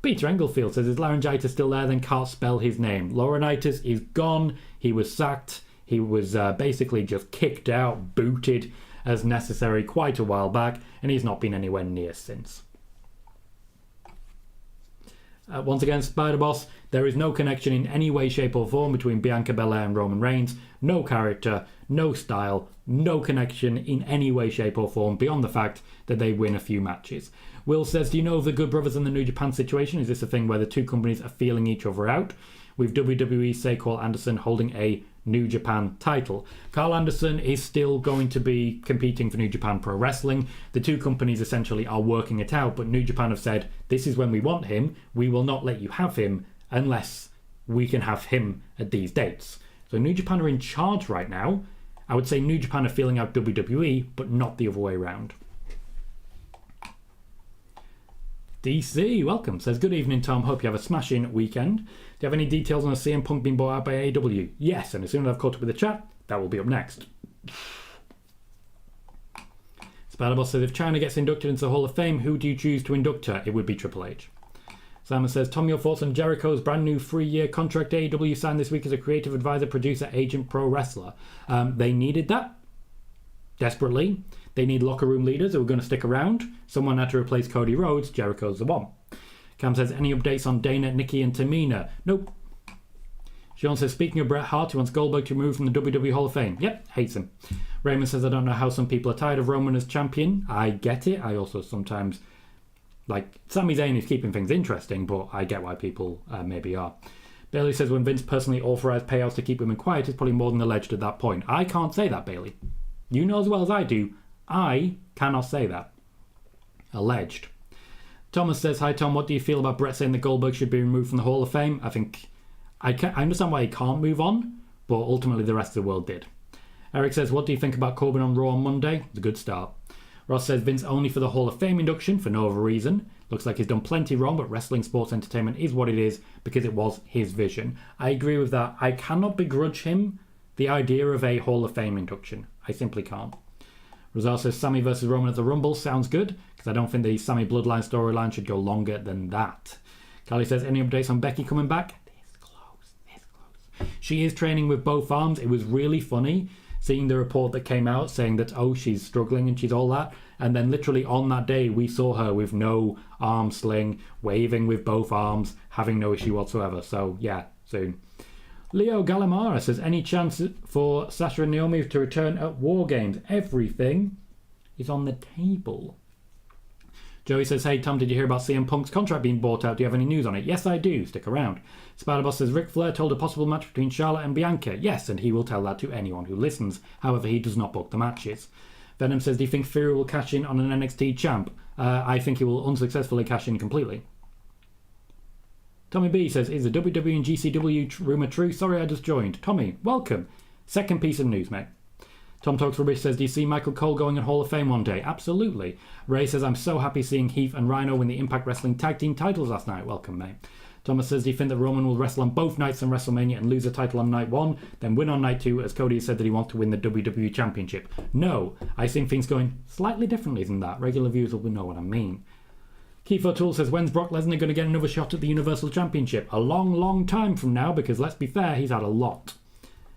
Peter Englefield says, is laryngitis still there? Then can't spell his name. Laurinaitis is gone. He was sacked. He was basically just kicked out, booted as necessary quite a while back, and he's not been anywhere near since. Once again, Spider-Boss, there is no connection in any way, shape or form between Bianca Belair and Roman Reigns. No character, no style, no connection in any way, shape or form beyond the fact that they win a few matches. Will says, do you know of the Good Brothers and the New Japan situation? Is this a thing where the two companies are feeling each other out? With WWE, say, Carl Anderson holding a New Japan title. Carl Anderson is still going to be competing for New Japan Pro Wrestling. The two companies essentially are working it out, but New Japan have said, this is when we want him. We will not let you have him unless we can have him at these dates. So New Japan are in charge right now. I would say New Japan are feeling out WWE, but not the other way around. DC, welcome. Says, good evening, Tom. Hope you have a smashing weekend. Do you have any details on a CM Punk being bought out by AEW? Yes, and as soon as I've caught up with the chat, that will be up next. Spider-Boss says, if China gets inducted into the Hall of Fame, who do you choose to induct her? It would be Triple H. Simon says, Tom, your thoughts on Jericho's brand new 3-year contract AEW signed this week as a creative advisor, producer, agent, pro wrestler. They needed that desperately. They need locker room leaders who are going to stick around. Someone had to replace Cody Rhodes. Jericho's the one. Cam says, any updates on Dana, Nikki and Tamina? Nope. Sean says, speaking of Bret Hart, he wants Goldberg to remove from the WWE Hall of Fame. Yep, hates him. Raymond says, I don't know how some people are tired of Roman as champion. I get it. I also sometimes, like, Sami Zayn is keeping things interesting, but I get why people maybe are. Bailey says, when Vince personally authorised payouts to keep women quiet, it's probably more than alleged at that point. I can't say that, Bailey. You know as well as I do, I cannot say that. Alleged. Thomas says, hi Tom, what do you feel about Brett saying that Goldberg should be removed from the Hall of Fame? I think I understand why he can't move on, but ultimately the rest of the world did. Eric says, what do you think about Corbin on Raw on Monday? It's a good start. Ross says, Vince only for the Hall of Fame induction for no other reason. Looks like he's done plenty wrong, but wrestling sports entertainment is what it is because it was his vision. I agree with that. I cannot begrudge him the idea of a Hall of Fame induction. I simply can't. Rosal says, Sammy versus Roman at the Rumble sounds good, because I don't think the Sammy Bloodline storyline should go longer than that. Callie says, any updates on Becky coming back? This close. She is training with both arms. It was really funny seeing the report that came out saying that, oh, she's struggling and she's all that. And then literally on that day, we saw her with no arm sling, waving with both arms, having no issue whatsoever. So, yeah, soon. Leo Gallimara says, any chance for Sasha and Naomi to return at War Games? Everything is on the table. Joey says, hey Tom, did you hear about CM Punk's contract being bought out? Do you have any news on it? Yes, I do. Stick around. Spider-Boss says, Ric Flair told a possible match between Charlotte and Bianca. Yes, and he will tell that to anyone who listens. However, he does not book the matches. Venom says, do you think Fury will cash in on an NXT champ? I think he will unsuccessfully cash in completely. Tommy B says, is the WWE and GCW rumour true? Sorry, I just joined. Tommy, welcome. Second piece of news, mate. Tom Talks Rubbish says, do you see Michael Cole going in Hall of Fame one day? Absolutely. Ray says, I'm so happy seeing Heath and Rhino win the Impact Wrestling Tag Team titles last night. Welcome, mate. Thomas says, do you think that Roman will wrestle on both nights on WrestleMania and lose a title on night 1, then win on night 2, as Cody has said that he wants to win the WWE Championship? No, I see things going slightly differently than that. Regular viewers will know what I mean. Keith O'Toole says, when's Brock Lesnar going to get another shot at the Universal Championship? A long, long time from now, because let's be fair, he's had a lot.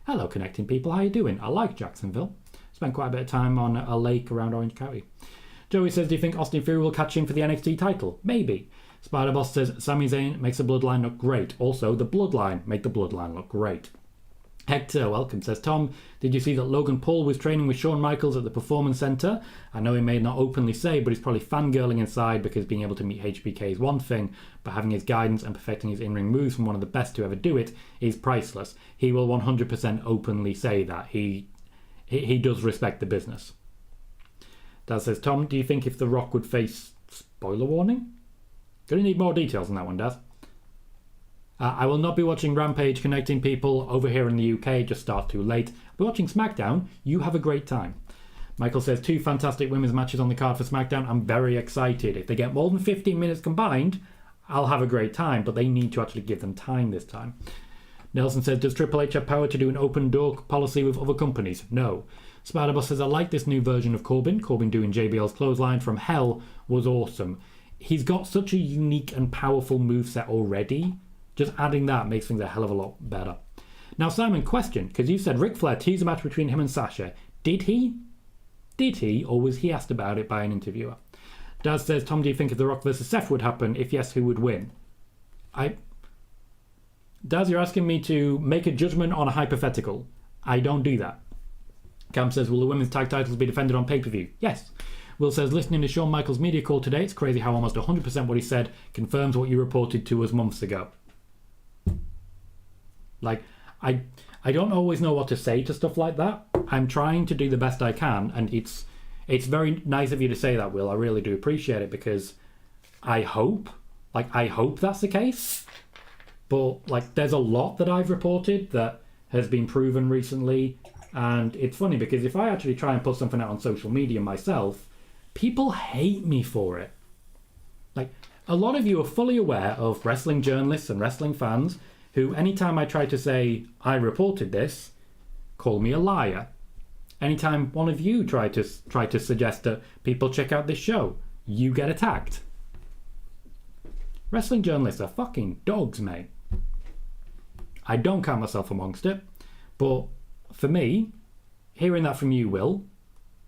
Hello, connecting people. How you doing? I like Jacksonville. Spent quite a bit of time on a lake around Orange County. Joey says, do you think Austin Fury will catch him for the NXT title? Maybe. Spider-Boss says, Sami Zayn makes the Bloodline look great. Also, the Bloodline make the Bloodline look great. Hector, welcome, says, Tom, did you see that Logan Paul was training with Shawn Michaels at the Performance Centre? I know he may not openly say, but he's probably fangirling inside because being able to meet HBK is one thing, but having his guidance and perfecting his in-ring moves from one of the best to ever do it is priceless. He will 100% openly say that. He does respect the business. Daz says, Tom, do you think if The Rock would face... Spoiler warning? Gonna need more details on that one, Daz. I will not be watching Rampage connecting people over here in the UK, just start too late. I'll be watching SmackDown. You have a great time. Michael says, 2 fantastic women's matches on the card for SmackDown. I'm very excited. If they get more than 15 minutes combined, I'll have a great time, but they need to actually give them time this time. Nelson says, does Triple H have power to do an open door policy with other companies? No. Spider-Boss says, I like this new version of Corbin. Corbin doing JBL's clothesline from hell was awesome. He's got such a unique and powerful moveset already. Just adding that makes things a hell of a lot better. Now, Simon, question, because you said Ric Flair teased a match between him and Sasha. Did he? Did he, or was he asked about it by an interviewer? Daz says, Tom, do you think if The Rock versus Seth would happen? If yes, who would win? Daz, you're asking me to make a judgment on a hypothetical. I don't do that. Cam says, will the women's tag titles be defended on pay-per-view? Yes. Will says, listening to Shawn Michaels' media call today, it's crazy how almost 100% what he said confirms what you reported to us months ago. Like, I don't always know what to say to stuff like that. I'm trying to do the best I can, and it's very nice of you to say that, Will. I really do appreciate it, because I hope that's the case. But, like, there's a lot that I've reported that has been proven recently, and it's funny, because if I actually try and put something out on social media myself, people hate me for it. Like, a lot of you are fully aware of wrestling journalists and wrestling fans who, anytime I try to say I reported this, call me a liar. Anytime one of you try to suggest that people check out this show, you get attacked. Wrestling journalists are fucking dogs, mate. I don't count myself amongst it, but for me, hearing that from you, Will,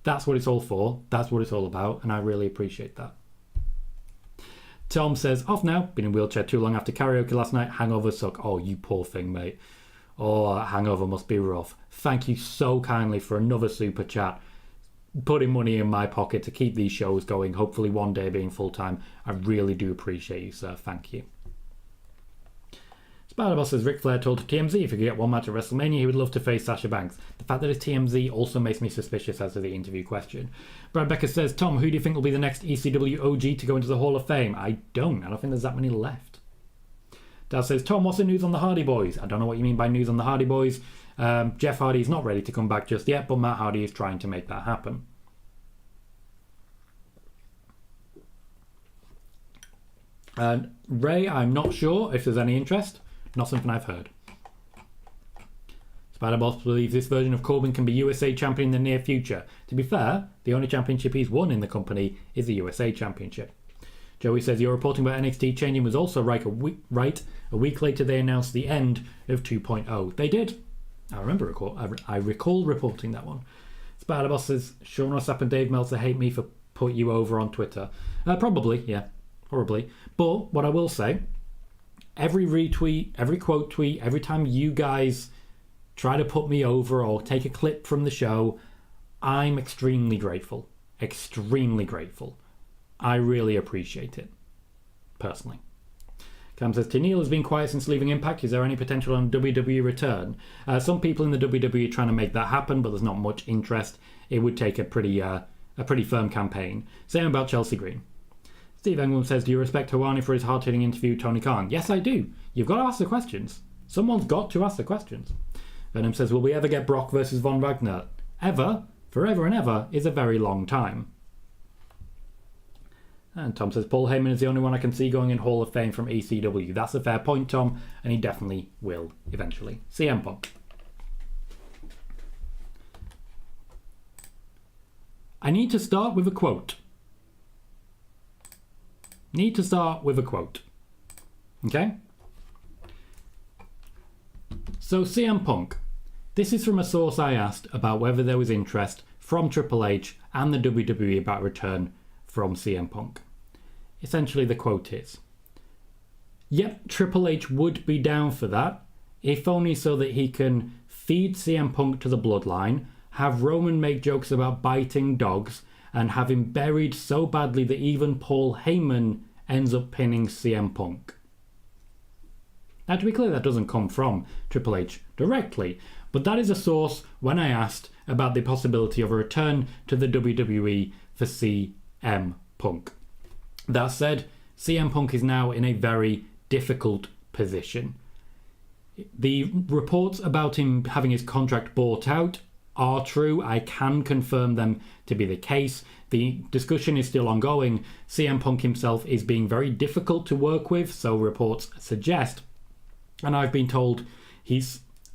that's what it's all for, that's what it's all about, and I really appreciate that. Tom says, off now, been in wheelchair too long after karaoke last night, hangovers suck. Oh, you poor thing, mate. Oh, that hangover must be rough. Thank you so kindly for another super chat, putting money in my pocket to keep these shows going, hopefully one day being full-time. I really do appreciate you, sir. Thank you. Spider-Boss says, Ric Flair told TMZ if he could get one match at WrestleMania, he would love to face Sasha Banks. The fact that it's TMZ also makes me suspicious as to the interview question. Brad Becker says, Tom, who do you think will be the next ECW OG to go into the Hall of Fame? I don't think there's that many left. Dad says, Tom, what's the news on the Hardy Boys? I don't know what you mean by news on the Hardy Boys. Jeff Hardy is not ready to come back just yet, but Matt Hardy is trying to make that happen. And Ray, I'm not sure if there's any interest. Not something I've heard. Spider-Boss believes this version of Corbin can be USA champion in the near future. To be fair, the only championship he's won in the company is the USA Championship. Joey says, your reporting about NXT changing was also right. A week later they announced the end of 2.0. They did. I recall reporting that one. Spider-Boss says, Sean Rossap and Dave Meltzer hate me for put you over on Twitter. Probably, yeah. Horribly. But what I will say, every retweet, every quote tweet, every time you guys try to put me over or take a clip from the show, I'm extremely grateful. Extremely grateful. I really appreciate it. Personally. Cam says, Tenille has been quiet since leaving Impact. Is there any potential on WWE return? Some people in the WWE are trying to make that happen, but there's not much interest. It would take a pretty firm campaign. Same about Chelsea Green. Steve England says, do you respect Hawani for his hard-hitting interview with Tony Khan? Yes, I do. You've got to ask the questions. Someone's got to ask the questions. Venom says, will we ever get Brock versus Von Wagner? Ever, forever and ever, is a very long time. And Tom says, Paul Heyman is the only one I can see going in Hall of Fame from ECW. That's a fair point, Tom, and he definitely will eventually. CM Punk. I need to start with a quote. Okay? So CM Punk. This is from a source I asked about whether there was interest from Triple H and the WWE about return from CM Punk. Essentially the quote is, yep, Triple H would be down for that, if only so that he can feed CM Punk to the bloodline, have Roman make jokes about biting dogs, and have him buried so badly that even Paul Heyman ends up pinning CM Punk. Now, to be clear, that doesn't come from Triple H directly, but that is a source when I asked about the possibility of a return to the WWE for CM Punk. That said, CM Punk is now in a very difficult position. The reports about him having his contract bought out are true. I can confirm them to be the case. The discussion is still ongoing. CM Punk himself is being very difficult to work with, so reports suggest. And I've been told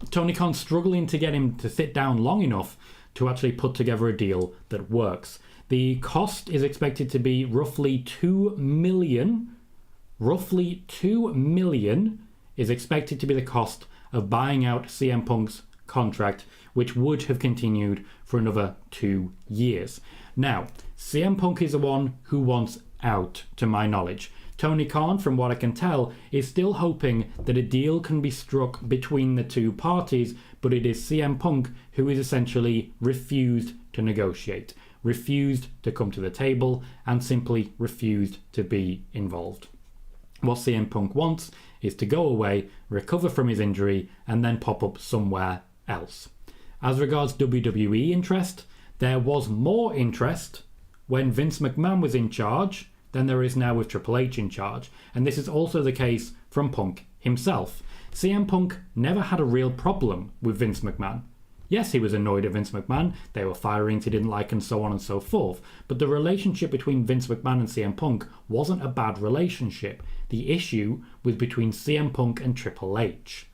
Tony Khan's struggling to get him to sit down long enough to actually put together a deal that works. The cost is expected to be roughly $2 million. Roughly $2 million is expected to be the cost of buying out CM Punk's contract, which would have continued for another 2 years. Now, CM Punk is the one who wants out, to my knowledge. Tony Khan, from what I can tell, is still hoping that a deal can be struck between the two parties, but it is CM Punk who is essentially refused to negotiate, refused to come to the table, and simply refused to be involved. What CM Punk wants is to go away, recover from his injury, and then pop up somewhere else. As regards WWE interest, there was more interest when Vince McMahon was in charge than there is now with Triple H in charge, and this is also the case from Punk himself. CM Punk never had a real problem with Vince McMahon. Yes, he was annoyed at Vince McMahon. They were firings he didn't like and so on and so forth. But the relationship between Vince McMahon and CM Punk wasn't a bad relationship. The issue was between CM Punk and Triple H.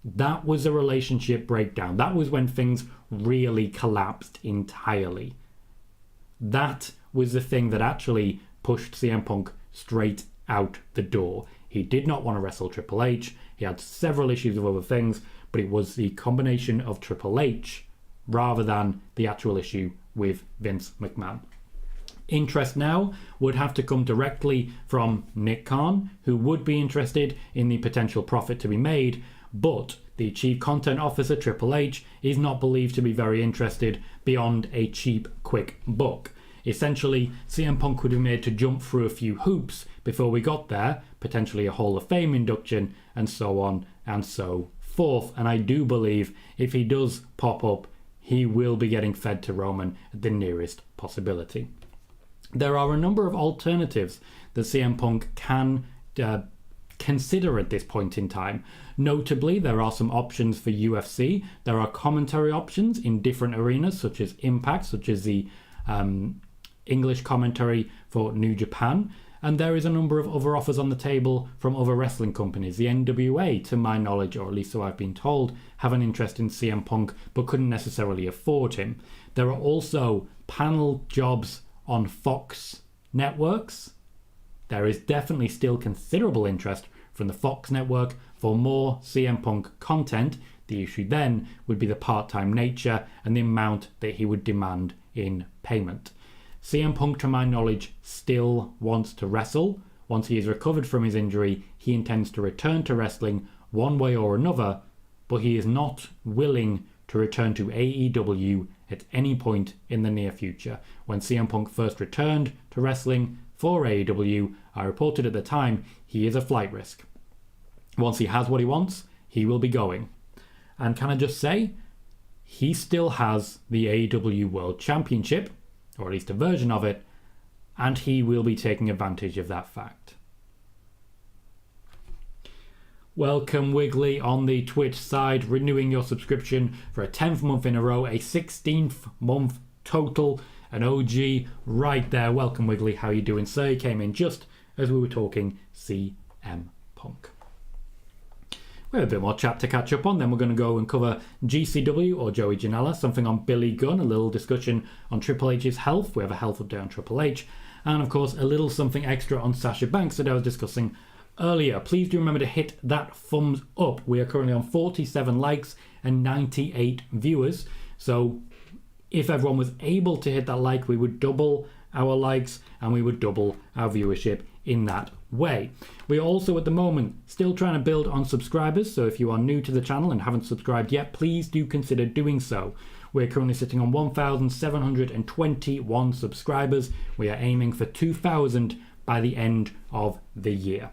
That was a relationship breakdown. That was when things really collapsed entirely. That was the thing that actually pushed CM Punk straight out the door. He did not want to wrestle Triple H. He had several issues with other things, but it was the combination of Triple H rather than the actual issue with Vince McMahon. Interest now would have to come directly from Nick Khan, who would be interested in the potential profit to be made, but the Chief Content Officer, Triple H, is not believed to be very interested beyond a cheap, quick buck. Essentially, CM Punk would be made to jump through a few hoops before we got there, potentially a Hall of Fame induction, and so on and so forth. And I do believe if he does pop up, he will be getting fed to Roman at the nearest possibility. There are a number of alternatives that CM Punk can consider at this point in time. Notably, there are some options for UFC. There are commentary options in different arenas, such as Impact, such as the English commentary for New Japan. And there is a number of other offers on the table from other wrestling companies. The NWA, to my knowledge, or at least so I've been told, have an interest in CM Punk, but couldn't necessarily afford him. There are also panel jobs on Fox networks. There is definitely still considerable interest from the Fox network for more CM Punk content. The issue then would be the part-time nature and the amount that he would demand in payment. CM Punk, to my knowledge, still wants to wrestle. Once he is recovered from his injury, he intends to return to wrestling one way or another, but he is not willing to return to AEW at any point in the near future. When CM Punk first returned to wrestling for AEW, I reported at the time he is a flight risk. Once he has what he wants, he will be going. And can I just say, he still has the AEW World Championship, or at least a version of it, and he will be taking advantage of that fact. Welcome Wiggly on the Twitch side, renewing your subscription for a 10th month in a row, a 16th month total, an OG right there. Welcome Wiggly, how you doing sir? You came in just as we were talking CM Punk. We have a bit more chat to catch up on, then we're going to go and cover GCW or Joey Janela, something on Billy Gunn, a little discussion on Triple H's health. We have a health update on Triple H, and of course a little something extra on Sasha Banks that I was discussing earlier. Please do remember to hit that thumbs up. We are currently on 47 likes and 98 viewers, so if everyone was able to hit that like, we would double our likes and we would double our viewership in that way. We are also at the moment still trying to build on subscribers, so if you are new to the channel and haven't subscribed yet, please do consider doing so. We're currently sitting on 1,721 subscribers. We are aiming for 2,000 by the end of the year.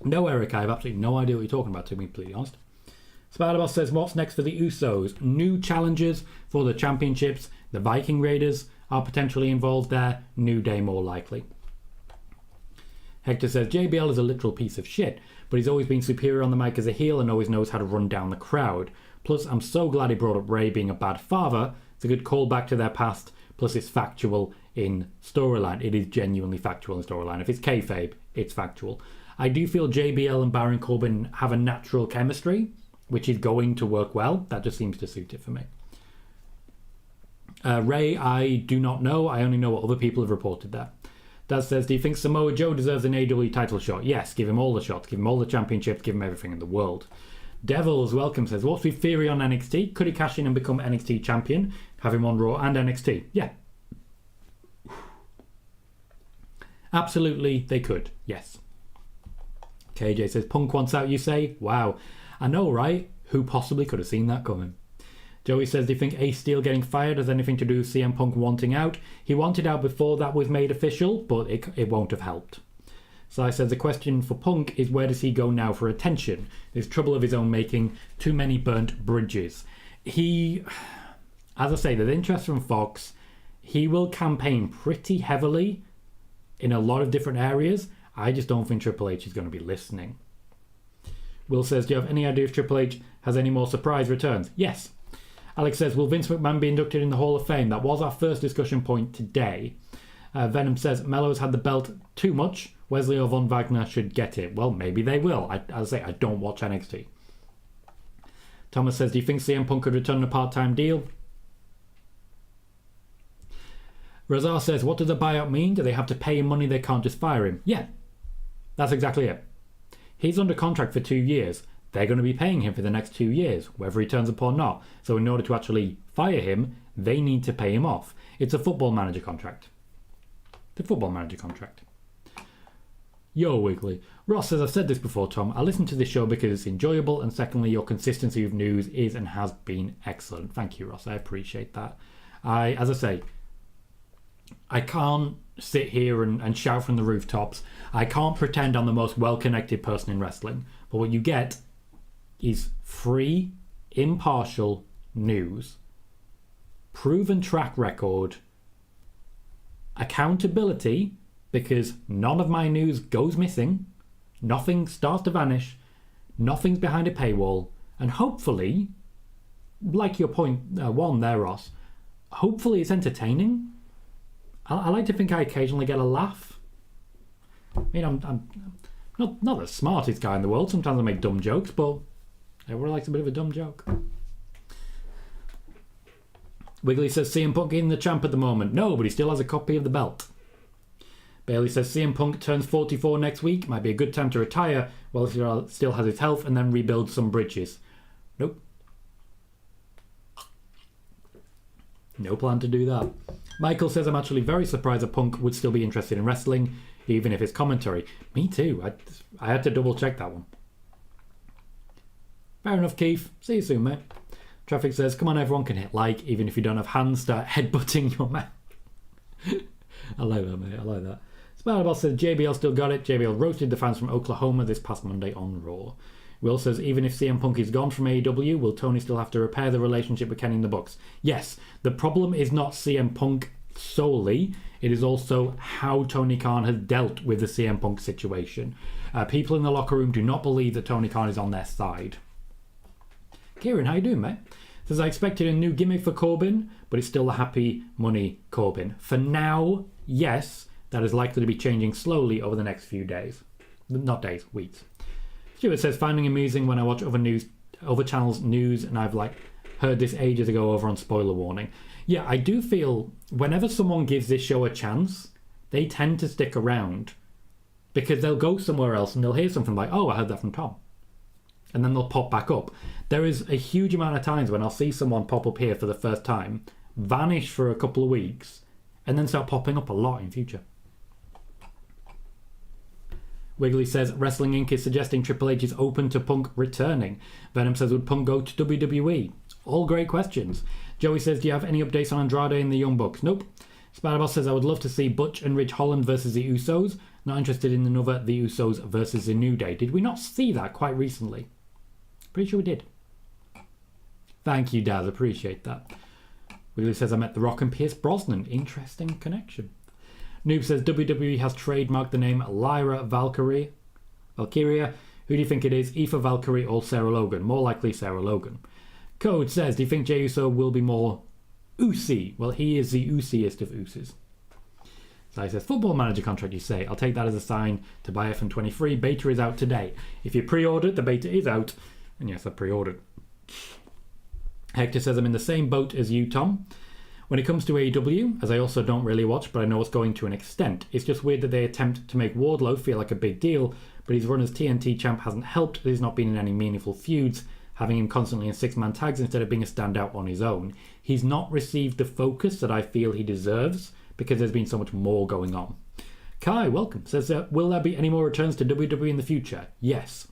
No, Eric, I have absolutely no idea what you're talking about, to be completely honest. Spider-Boss says, what's next for the Usos? New challenges for the championships. The Viking Raiders are potentially involved there. New Day more likely. Hector says, JBL is a literal piece of shit, but he's always been superior on the mic as a heel and always knows how to run down the crowd. Plus, I'm so glad he brought up Ray being a bad father. It's a good callback to their past, plus it's factual in storyline. It is genuinely factual in storyline. If it's kayfabe, it's factual. I do feel JBL and Baron Corbin have a natural chemistry, which is going to work well. That just seems to suit it for me. Ray, I do not know. I only know what other people have reported there. Dad says, do you think Samoa Joe deserves an AEW title shot? Yes, give him all the shots. Give him all the championships. Give him everything in the world. Devils, welcome, says, what's with Theory on NXT? Could he cash in and become NXT champion? Have him on Raw and NXT? Yeah. Absolutely, they could. Yes. KJ says, Punk wants out, you say? Wow. I know, right? Who possibly could have seen that coming? Joey says, do you think Ace Steel getting fired has anything to do with CM Punk wanting out? He wanted out before that was made official, but it won't have helped. So I said, the question for Punk is, where does he go now for attention? There's trouble of his own making, too many burnt bridges. He, as I say, there's interest from Fox. He will campaign pretty heavily in a lot of different areas. I just don't think Triple H is going to be listening. Will says, do you have any idea if Triple H has any more surprise returns? Yes. Alex says, will Vince McMahon be inducted in the Hall of Fame? That was our first discussion point today. Venom says, Mello has had the belt too much. Wesley or Von Wagner should get it. Well, maybe they will. I'll say I don't watch NXT. Thomas says, do you think CM Punk could return on a part-time deal? Razar says, what does a buyout mean? Do they have to pay him money? They can't just fire him. Yeah, that's exactly it. He's under contract for 2 years. They're going to be paying him for the next 2 years, whether he turns up or not. So in order to actually fire him, they need to pay him off. It's a football manager contract. The football manager contract. Yo, Wiggly. Ross says, I've said this before, Tom. I listen to this show because it's enjoyable, and secondly, your consistency of news is and has been excellent. Thank you, Ross. I appreciate that. As I say, I can't sit here and shout from the rooftops. I can't pretend I'm the most well-connected person in wrestling. But what you get is free, impartial news, proven track record, accountability, because none of my news goes missing, nothing starts to vanish, nothing's behind a paywall, and hopefully, like your point one there, Ross, hopefully it's entertaining. I like to think I occasionally get a laugh. I mean, I'm not the smartest guy in the world. Sometimes I make dumb jokes, but everyone likes a bit of a dumb joke. Wiggly says, CM Punk in the champ at the moment. No, but he still has a copy of the belt. Bailey says, CM Punk turns 44 next week. Might be a good time to retire while he still has his health and then rebuild some bridges. Nope. No plan to do that. Michael says, I'm actually very surprised that Punk would still be interested in wrestling, even if it's commentary. Me too. I had to double check that one. Fair enough, Keith. See you soon, mate. Traffic says, come on, everyone can hit like, even if you don't have hands, start headbutting your mouth. I like that, mate. I like that. Spider-Boss says, JBL still got it. JBL roasted the fans from Oklahoma this past Monday on Raw. Will says, even if CM Punk is gone from AEW, will Tony still have to repair the relationship with Kenny in the Bucks? Yes, the problem is not CM Punk solely. It is also how Tony Khan has dealt with the CM Punk situation. People in the locker room do not believe that Tony Khan is on their side. Kieran, how you doing, mate? Says, I expected a new gimmick for Corbin, but it's still a happy money Corbin. For now, yes, that is likely to be changing slowly over the next few days. Not days, weeks. Stuart says, finding amusing when I watch other channels' news, and I've heard this ages ago over on Spoiler Warning. Yeah, I do feel whenever someone gives this show a chance, they tend to stick around because they'll go somewhere else and they'll hear something like, oh, I heard that from Tom. And then they'll pop back up. There is a huge amount of times when I'll see someone pop up here for the first time, vanish for a couple of weeks, and then start popping up a lot in future. Wiggly says, Wrestling Inc. is suggesting Triple H is open to Punk returning. Venom says, would Punk go to WWE? All great questions. Joey says, do you have any updates on Andrade and the Young Bucks? Nope. Spider-Boss says, I would love to see Butch and Ridge Holland versus the Usos. Not interested in another The Usos versus the New Day. Did we not see that quite recently? Pretty sure we did. Thank you, Daz. Appreciate that. Wiggly says, I met The Rock and Pierce Brosnan. Interesting connection. Noob says, WWE has trademarked the name Lyra Valkyria. Who do you think it is? Aoife Valkyrie or Sarah Logan? More likely Sarah Logan. Code says, do you think Jey Uso will be more Usi? Well, he is the Usiest of Usos. So he says, football manager contract, you say. I'll take that as a sign to buy FM23. Beta is out today. If you pre-ordered, the beta is out. And yes, I pre-ordered. Hector says, I'm in the same boat as you, Tom. When it comes to AEW, as I also don't really watch, but I know it's going to an extent, it's just weird that they attempt to make Wardlow feel like a big deal, but his run as TNT champ hasn't helped. He's not been in any meaningful feuds, having him constantly in six-man tags instead of being a standout on his own. He's not received the focus that I feel he deserves because there's been so much more going on. Kai, welcome, says, will there be any more returns to WWE in the future? Yes.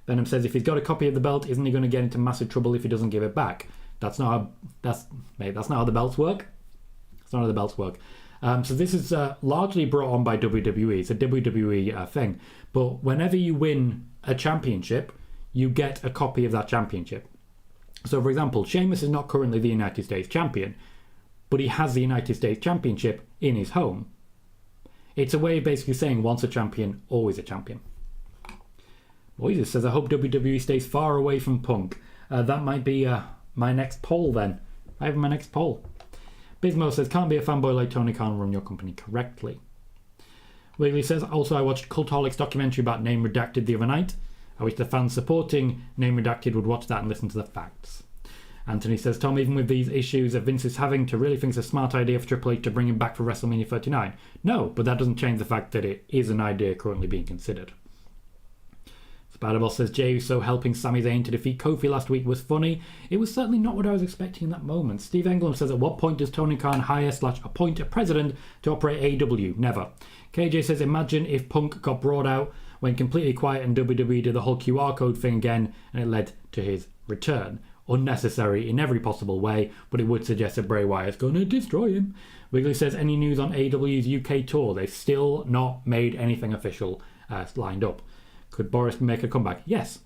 Venom says, if he's got a copy of the belt, isn't he going to get into massive trouble if he doesn't give it back? That's not how the belts work. That's not how the belts work. So this is largely brought on by WWE. It's a WWE thing. But whenever you win a championship, you get a copy of that championship. So, for example, Sheamus is not currently the United States champion, but he has the United States championship in his home. It's a way of basically saying once a champion, always a champion. Moises says, I hope WWE stays far away from Punk. That might be my next poll then. I have my next poll. Bismo says, can't be a fanboy like Tony Khan and run your company correctly. Wiggly says, also I watched Cultaholic's documentary about Name Redacted the other night. I wish the fans supporting Name Redacted would watch that and listen to the facts. Anthony says, Tom, even with these issues that Vince is having, to really think it's a smart idea for Triple H to bring him back for WrestleMania 39. No, but that doesn't change the fact that it is an idea currently being considered. Spiderboss says, Jey Uso helping Sami Zayn to defeat Kofi last week was funny. It was certainly not what I was expecting in that moment. Steve Englund says, at what point does Tony Khan hire/appoint a president to operate AEW? Never. KJ says, imagine if Punk got brought out, went completely quiet and WWE did the whole QR code thing again and it led to his return. Unnecessary in every possible way, but it would suggest that Bray Wyatt's going to destroy him. Wiggly says, any news on AEW's UK tour? They've still not made anything official lined up. Could Boris make a comeback? Yes.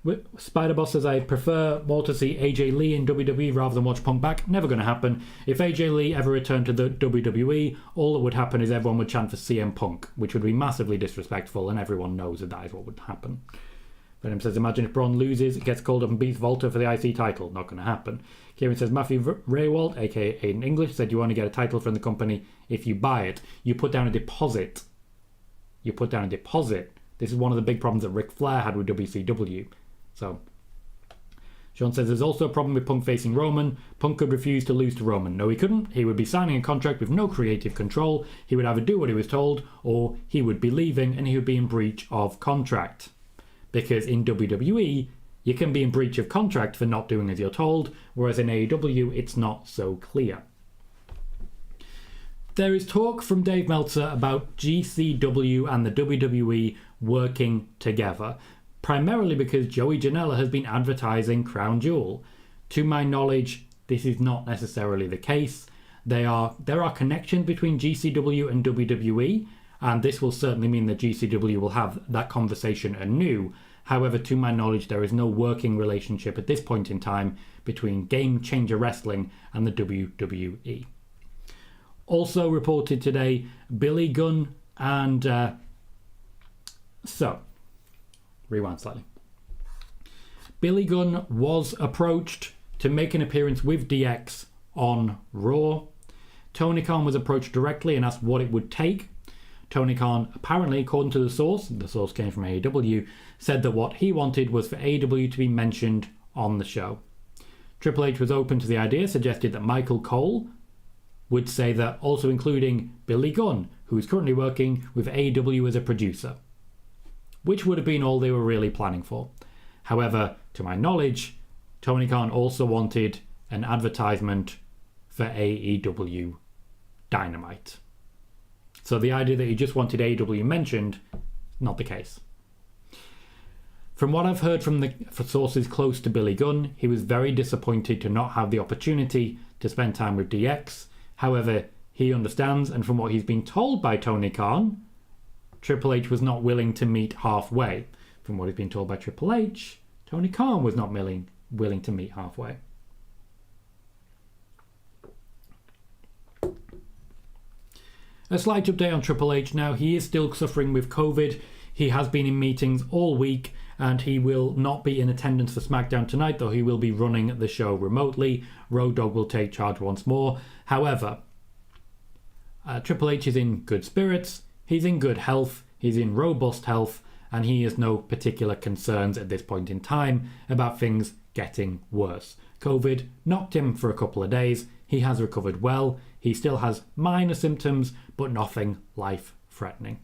Spiderboss says, I prefer more to see AJ Lee in WWE rather than watch Punk back. Never going to happen. If AJ Lee ever returned to the WWE, all that would happen is everyone would chant for CM Punk, which would be massively disrespectful, and everyone knows that is what would happen. Venom says, imagine if Braun loses, gets called up and beats Volta for the IC title. Not going to happen. Kieran says, Matthew Raywald, aka Aiden English, said you only get a title from the company if you buy it. You put down a deposit. This is one of the big problems that Ric Flair had with WCW. So, Sean says, there's also a problem with Punk facing Roman. Punk could refuse to lose to Roman. No, he couldn't. He would be signing a contract with no creative control. He would either do what he was told, or he would be leaving and he would be in breach of contract. Because in WWE, you can be in breach of contract for not doing as you're told, whereas in AEW, it's not so clear. There is talk from Dave Meltzer about GCW and the WWE working together, primarily because Joey Janela has been advertising Crown Jewel. To my knowledge, this is not necessarily the case. There are connections between GCW and WWE, and this will certainly mean that GCW will have that conversation anew. However, to my knowledge, there is no working relationship at this point in time between Game Changer Wrestling and the WWE. Also reported today, Billy Gunn and... rewind slightly. Billy Gunn was approached to make an appearance with DX on Raw. Tony Khan was approached directly and asked what it would take. Tony Khan, apparently, according to the source came from AEW, said that what he wanted was for AEW to be mentioned on the show. Triple H was open to the idea, suggested that Michael Cole would say that, also including Billy Gunn, who is currently working with AEW as a producer, which would have been all they were really planning for. However, to my knowledge, Tony Khan also wanted an advertisement for AEW Dynamite. So the idea that he just wanted AEW mentioned, not the case. From what I've heard from sources close to Billy Gunn, he was very disappointed to not have the opportunity to spend time with DX. However, he understands, and from what he's been told by Tony Khan, Triple H was not willing to meet halfway. From what he's been told by Triple H, Tony Khan was not willing to meet halfway. A slight update on Triple H now. He is still suffering with COVID. He has been in meetings all week, and he will not be in attendance for SmackDown tonight, though he will be running the show remotely. Road Dogg will take charge once more. However, Triple H is in good spirits, he's in good health, he's in robust health, and he has no particular concerns at this point in time about things getting worse. COVID knocked him for a couple of days. He has recovered well. He still has minor symptoms, but nothing life-threatening.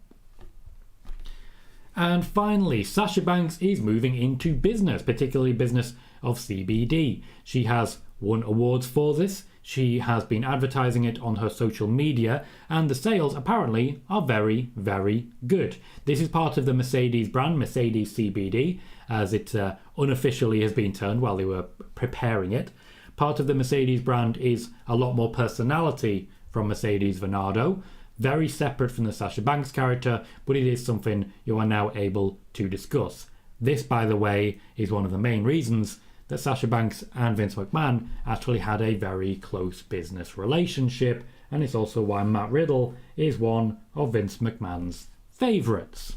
And finally, Sasha Banks is moving into business, particularly business of CBD. She has won awards for this. She has been advertising it on her social media, and the sales apparently are very, very good. This is part of the Mercedes brand, Mercedes CBD, as it unofficially has been termed while they were preparing it. Part of the Mercedes brand is a lot more personality from Mercedes Venado, very separate from the Sasha Banks character, but it is something you are now able to discuss. This, by the way, is one of the main reasons that Sasha Banks and Vince McMahon actually had a very close business relationship, and it's also why Matt Riddle is one of Vince McMahon's favourites.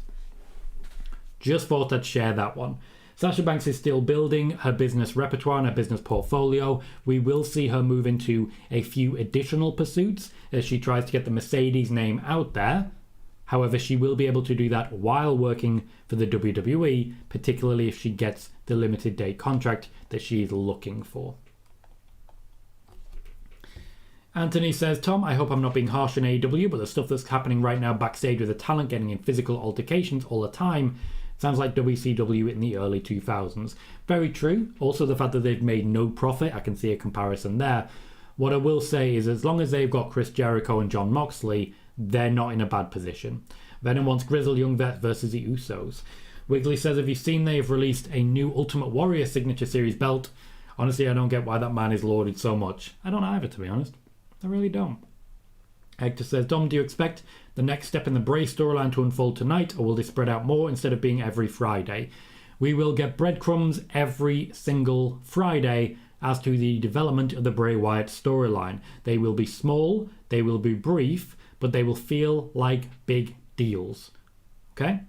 Just thought I'd share that one. Sasha Banks is still building her business repertoire and her business portfolio. We will see her move into a few additional pursuits as she tries to get the Mercedes name out there. However, she will be able to do that while working for the WWE, particularly if she gets the limited date contract that she's looking for. Anthony says, Tom, I hope I'm not being harsh on AEW, but the stuff that's happening right now backstage with the talent getting in physical altercations all the time sounds like WCW in the early 2000s. Very true. Also, the fact that they've made no profit, I can see a comparison there. What I will say is, as long as they've got Chris Jericho and Jon Moxley, they're not in a bad position. Venom wants Grizzled Young Vets versus the Usos. Wiggly says, have you seen they've released a new Ultimate Warrior Signature Series belt? Honestly, I don't get why that man is lauded so much. I don't either, to be honest. I really don't. Hector says, Dom, do you expect the next step in the Bray storyline to unfold tonight, or will this spread out more instead of being every Friday? We will get breadcrumbs every single Friday as to the development of the Bray Wyatt storyline. They will be small, they will be brief, but they will feel like big deals. Okay?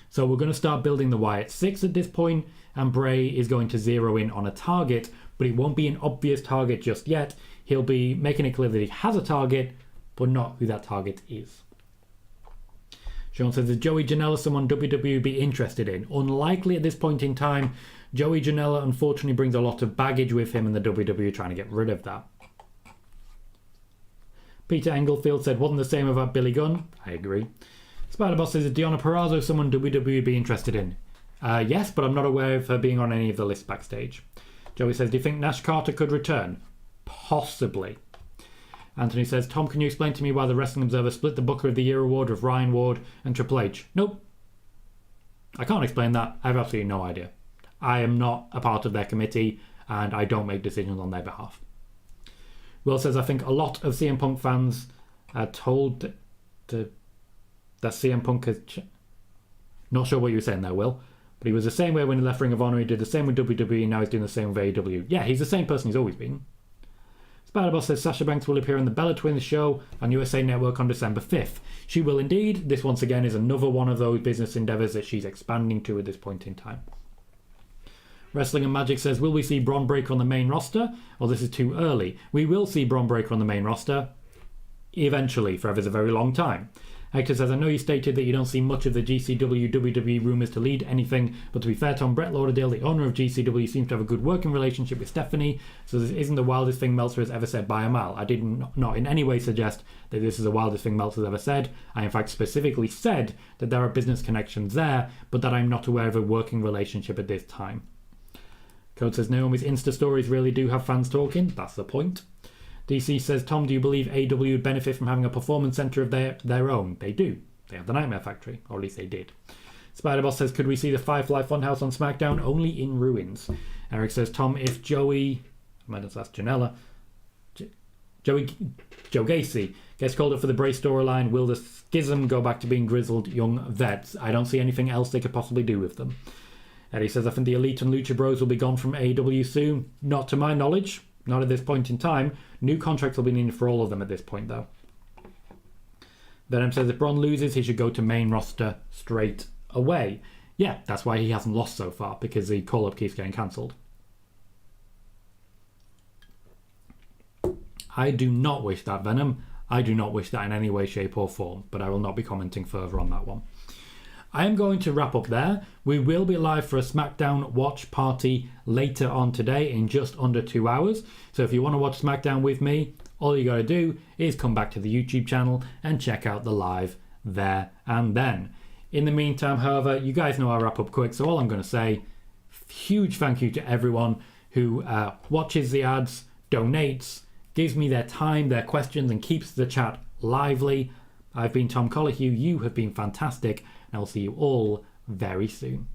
So we're going to start building the Wyatt 6 at this point, and Bray is going to zero in on a target, but it won't be an obvious target just yet. He'll be making it clear that he has a target, but not who that target is. Sean says, is Joey Janela someone WWE would be interested in? Unlikely at this point in time. Joey Janela unfortunately brings a lot of baggage with him, and the WWE are trying to get rid of that. Peter Englefield said, wasn't the same about Billy Gunn? I agree. Spider-Boss says, is Deonna Purrazzo someone WWE would be interested in? Yes, but I'm not aware of her being on any of the lists backstage. Joey says, do you think Nash Carter could return? Possibly. Anthony says, Tom, can you explain to me why the Wrestling Observer split the Booker of the Year award with Ryan Ward and Triple H? Nope. I can't explain that. I have absolutely no idea. I am not a part of their committee, and I don't make decisions on their behalf. Will says, I think a lot of CM Punk fans are told that CM Punk has... Not sure what you were saying there, Will. But he was the same way when he left Ring of Honor. He did the same with WWE, and now he's doing the same with AEW. Yeah, he's the same person he's always been. Spider-Boss says Sasha Banks will appear on the Bella Twins show on USA Network on December 5th. She will indeed. This once again is another one of those business endeavours that she's expanding to at this point in time. Wrestling and Magic says, will we see Bron Breakker on the main roster? Or this is too early. We will see Bron Breakker on the main roster. Eventually, forever's a very long time. Hector says, I know you stated that you don't see much of the GCW WWE rumours to lead anything, but to be fair, Tom, Brett Lauderdale, the owner of GCW, seems to have a good working relationship with Stephanie, so this isn't the wildest thing Meltzer has ever said by a mile. I did not in any way suggest that this is the wildest thing Meltzer has ever said. I in fact specifically said that there are business connections there, but that I'm not aware of a working relationship at this time. Code says, Naomi's Insta stories really do have fans talking. That's the point. DC says, Tom, do you believe AEW would benefit from having a performance centre of their own? They do. They have the Nightmare Factory, or at least they did. Spider-Boss says, could we see the Firefly Funhouse on SmackDown? Only in ruins. Eric says, Tom, if Joey... I might have asked Janela. Joe Gacy gets called up for the Bray storyline, will the Schism go back to being grizzled young vets? I don't see anything else they could possibly do with them. Eddie says, I think the Elite and Lucha Bros will be gone from AEW soon. Not to my knowledge. Not at this point in time. New contracts will be needed for all of them at this point, though. Venom says if Braun loses, he should go to main roster straight away. Yeah, that's why he hasn't lost so far, because the call-up keeps getting cancelled. I do not wish that, Venom. I do not wish that in any way, shape or form, but I will not be commenting further on that one. I am going to wrap up there. We will be live for a SmackDown watch party later on today in just under 2 hours. So if you want to watch SmackDown with me, all you got to do is come back to the YouTube channel and check out the live there and then. In the meantime, however, you guys know I wrap up quick, so all I'm going to say, huge thank you to everyone who watches the ads, donates, gives me their time, their questions, and keeps the chat lively. I've been Tom Colohue. You have been fantastic. And I'll see you all very soon.